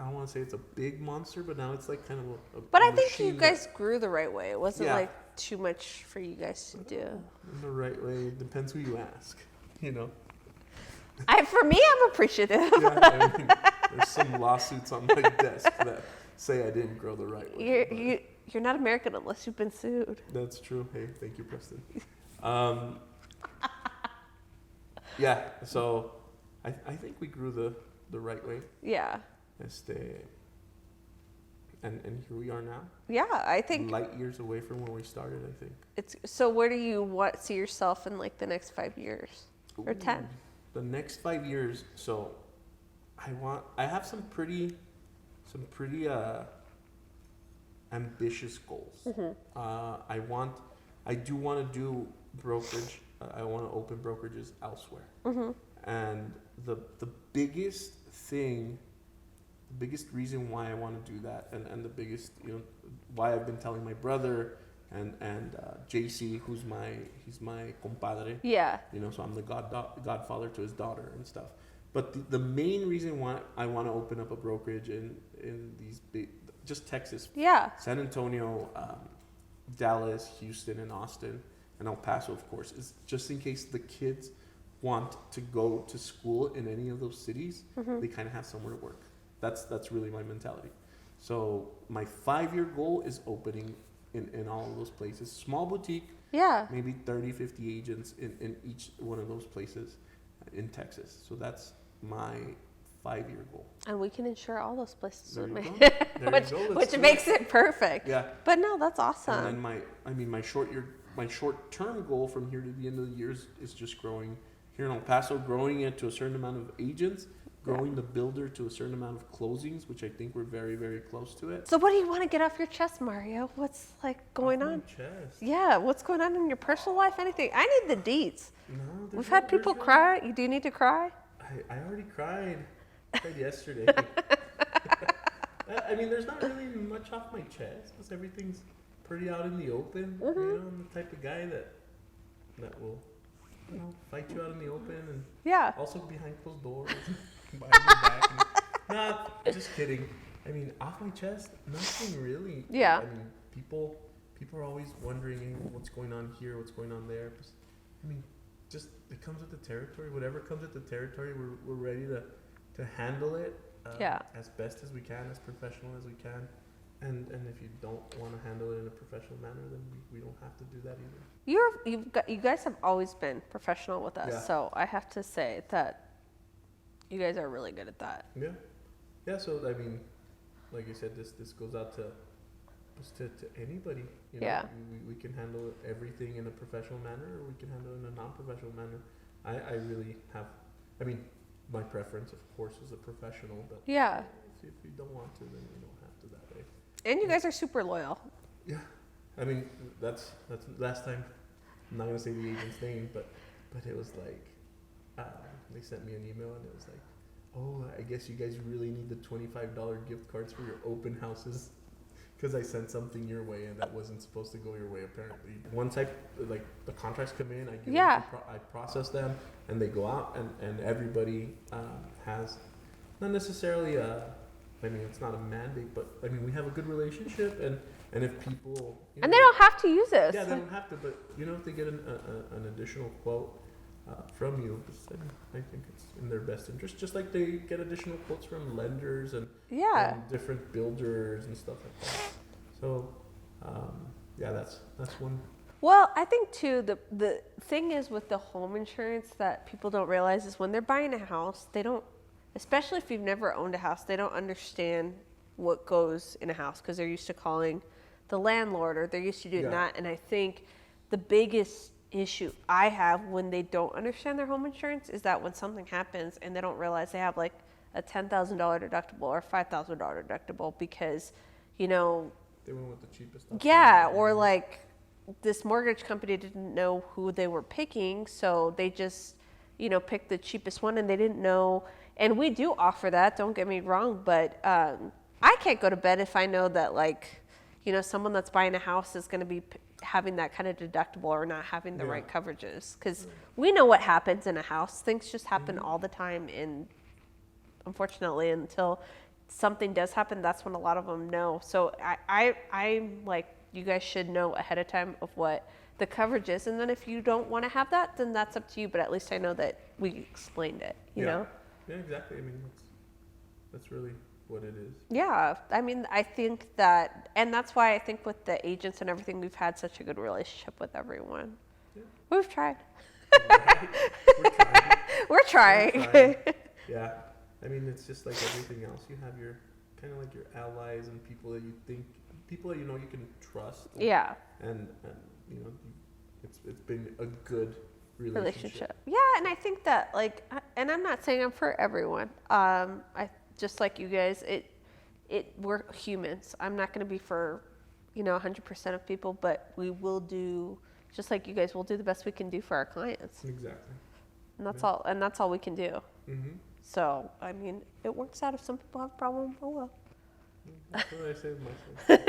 I don't want to say it's a big monster, but now it's like kind of a But I think you guys grew the right way. It wasn't like too much for you guys to do. In the right way. It depends who you ask, For me, I'm appreciative. Yeah, there's some lawsuits on my desk that say I didn't grow the right way. You're not American unless you've been sued. That's true. Hey, thank you, Preston. Yeah, so I think we grew the right way. Yeah. And here we are now. Yeah, I think light years away from where we started, I think. So where do you see yourself in the next 5 years or 10? The next 5 years. So I have some pretty ambitious goals. I do want to do brokerage. I want to open brokerages elsewhere. And the biggest thing, the biggest reason why I want to do that, and the biggest, why I've been telling my brother and JC, he's my compadre. Yeah. So I'm the godfather to his daughter and stuff. But the main reason why I want to open up a brokerage in these big, just Texas. Yeah. San Antonio, Dallas, Houston, and Austin, and El Paso, of course, is just in case the kids want to go to school in any of those cities, they kind of have somewhere to work. That's really my mentality. So my 5-year goal is opening in all of those places. Small boutique, maybe 30, 50 agents in each one of those places in Texas. So that's my 5-year goal. And we can insure all those places with me. Which makes it perfect. Yeah. But no, that's awesome. And then my short-term goal from here to the end of the year is just growing here in El Paso, growing it to a certain amount of agents, growing the builder to a certain amount of closings, which I think we're very, very close to it. So what do you want to get off your chest, Mario? What's going on? Chest. Yeah, what's going on in your personal life? Anything? I need the deets. No, we've had people cry. Do you need to cry? I already cried. I cried yesterday. There's not really much off my chest because everything's pretty out in the open. You know, I'm the type of guy that will, fight you out in the open and Yeah. also behind closed doors, behind your back. Nah, just kidding. I mean, off my chest, nothing really. Yeah. I mean, people are always wondering what's going on here, what's going on there. I mean, just it comes with the territory. Whatever comes with the territory, we're ready to handle it as best as we can, as professional as we can. And if you don't want to handle it in a professional manner, then we don't have to do that either. You guys have always been professional with us, Yeah. so I have to say that you guys are really good at that. Yeah. Yeah, so I mean, like I said, this goes out to anybody. You know? Yeah. We can handle everything in a professional manner, or we can handle it in a non-professional manner. I really have, I mean, my preference, of course, is a professional, but Yeah. if you don't want to, then you don't have to that way. And you guys are super loyal. Yeah. I mean, that's last time. I'm not gonna say the agent's name, but it was like they sent me an email and it was like, oh, I guess you guys really need the $25 gift cards for your open houses, because I sent something your way and that wasn't supposed to go your way apparently. Once the contracts come in, I give them I process them and they go out and everybody has not necessarily I mean, it's not a mandate, but I mean, we have a good relationship, and if people And they don't have to use this. yeah, they don't have to, but if they get an additional quote from you, I think it's in their best interest. Just like they get additional quotes from lenders and different builders and stuff like that. So, that's one. Well, I think too the thing is with the home insurance that people don't realize is when they're buying a house, they don't, especially if you've never owned a house, they don't understand what goes in a house because they're used to calling the landlord or they're used to doing that. And I think the biggest issue I have when they don't understand their home insurance is that when something happens and they don't realize they have like a $10,000 deductible or $5,000 deductible because, they went with the cheapest option. Yeah, or like this mortgage company didn't know who they were picking, so they just, picked the cheapest one and they didn't know. And we do offer that, don't get me wrong, but I can't go to bed if I know that someone that's buying a house is going to be having that kind of deductible or not having the right coverages, because we know what happens in a house. Things just happen all the time, and unfortunately until something does happen, that's when a lot of them know. So I'm like, you guys should know ahead of time of what the coverage is, and then if you don't want to have that, then that's up to you, but at least I know that we explained it, you know? Yeah, exactly. I mean, that's really what it is. Yeah, I mean, I think that, and that's why I think with the agents and everything, we've had such a good relationship with everyone. Yeah. We've tried. We're trying. Yeah. I mean, it's just like everything else. You have your kind of like your allies and people that you can trust. Yeah. And it's been a good relationship. Yeah, and I think that and I'm not saying I'm for everyone. I just like you guys, we're humans. I'm not going to be for 100% of people, but we will do, just like you guys, we'll do the best we can do for our clients. Exactly. And that's all we can do. Mm-hmm. So, I mean, it works out if some people have a problem. Oh well. That's what I say to myself.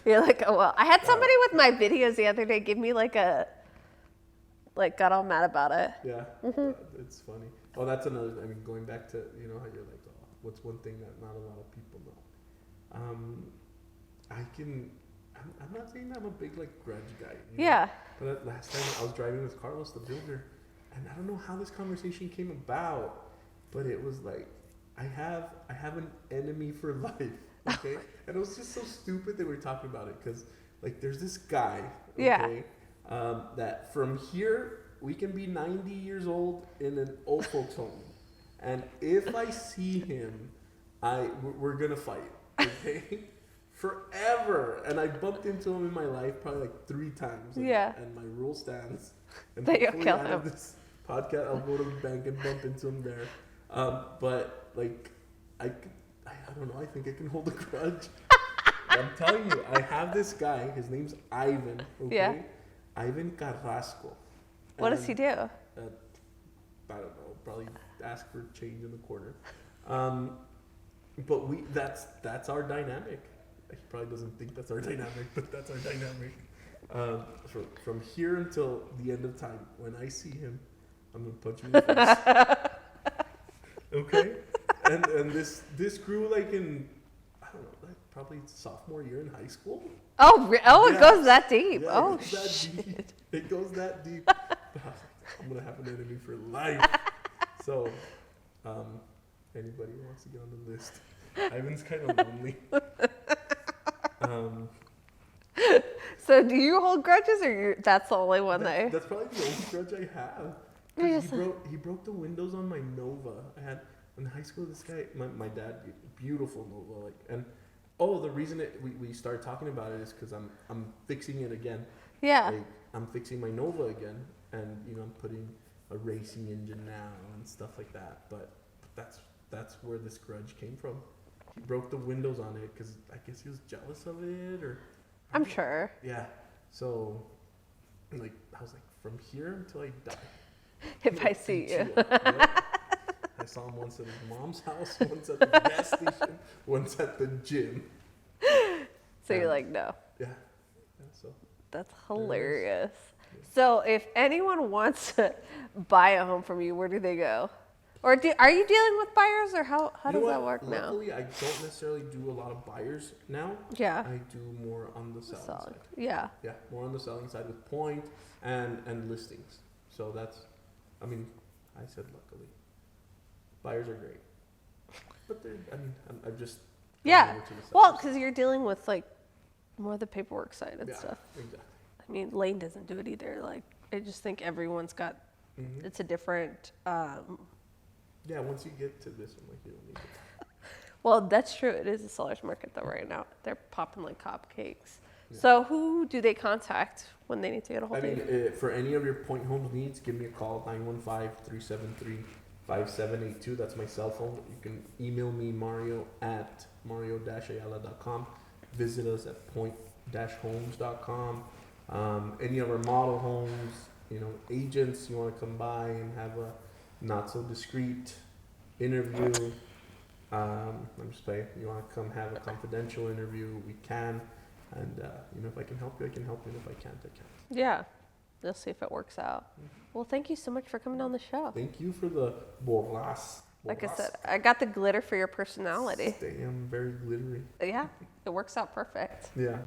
You're like, oh well. I had somebody with my videos the other day give me got all mad about it. Yeah, it's funny. Oh, that's another. I mean, going back to how you're like, oh, what's one thing that not a lot of people know? I'm not saying I'm a big grudge guy. Yeah. But last time I was driving with Carlos, the builder, and I don't know how this conversation came about, but it was like, I have an enemy for life. Okay, and it was just so stupid that we were talking about it because there's this guy. Okay, that from here we can be 90 years old in an old folks home, and if I see him, we're gonna fight. Okay, forever. And I bumped into him in my life probably 3 times. And my rule stands. And that you'll kill out him. of this podcast, I'll go to the bank and bump into him there. But I don't know. I think I can hold a grudge. I'm telling you, I have this guy. His name's Ivan. Okay? Yeah. Ivan Carrasco. What does he do? I don't know. Probably ask for change in the quarter. But that's our dynamic. he probably doesn't think that's our dynamic, but that's our dynamic. From here until the end of time, when I see him, I'm gonna punch him in the face. Okay? And this grew like in, I don't know, like probably sophomore year in high school. Oh, it Yeah. goes that deep. Yeah, Oh, it goes that shit. deep. It goes that deep. I was like, I'm gonna have an enemy for life. So, anybody who wants to get on the list, Ivan's kind of lonely. So do you hold grudges, or that's the only one that? That's probably the only grudge I have. You're 'Cause he broke the windows on my Nova. I had in high school. This guy, my dad, beautiful Nova, like, and the reason we started talking about it is because I'm fixing it again. Yeah. Like, I'm fixing my Nova again, and I'm putting a racing engine now and stuff like that. But that's where this grudge came from. He broke the windows on it because I guess he was jealous of it, or I'm sure. yeah. So, like, I was like, from here until I die. If I see you. Yep. I saw him once at his mom's house, once at the gas station, once at the gym. So you're like, no. Yeah. So That's hilarious. So if anyone wants to buy a home from you, where do they go? Or are you dealing with buyers, or how does that work now? Luckily, I don't necessarily do a lot of buyers now. Yeah. I do more on the selling Solid. side. Yeah. Yeah, more on the selling side with point and listings. So that's, I mean, I said luckily. Buyers are great. But I'm just... Yeah. over to the Well, sellers. because you're dealing with like more of the paperwork side and Yeah, stuff. exactly. I mean, Lane doesn't do it either. Like, I just think everyone's got, Mhm. it's a different, Yeah, once you get to this, I'm like, you don't need it. well, that's true. It is a seller's market though right now. They're popping like cupcakes. So who do they contact when they need to get a hold I of mean, you? for any of your point homes needs, give me a call, 915-373-5782. That's my cell phone. You can email me, mario@ayala.com. Visit us at point-homes.com. Any of our model homes, agents, you want to come by and have a not so discreet interview. I'm just saying, you want to come have a confidential interview, we can. And, if I can help you, I can help you. And if I can't, I can't. Yeah. They'll see if it works out. Well, thank you so much for coming on the show. Thank you for the borras. Like I said, I got the glitter for your personality. Damn, very glittery. Yeah, it works out perfect. Yeah.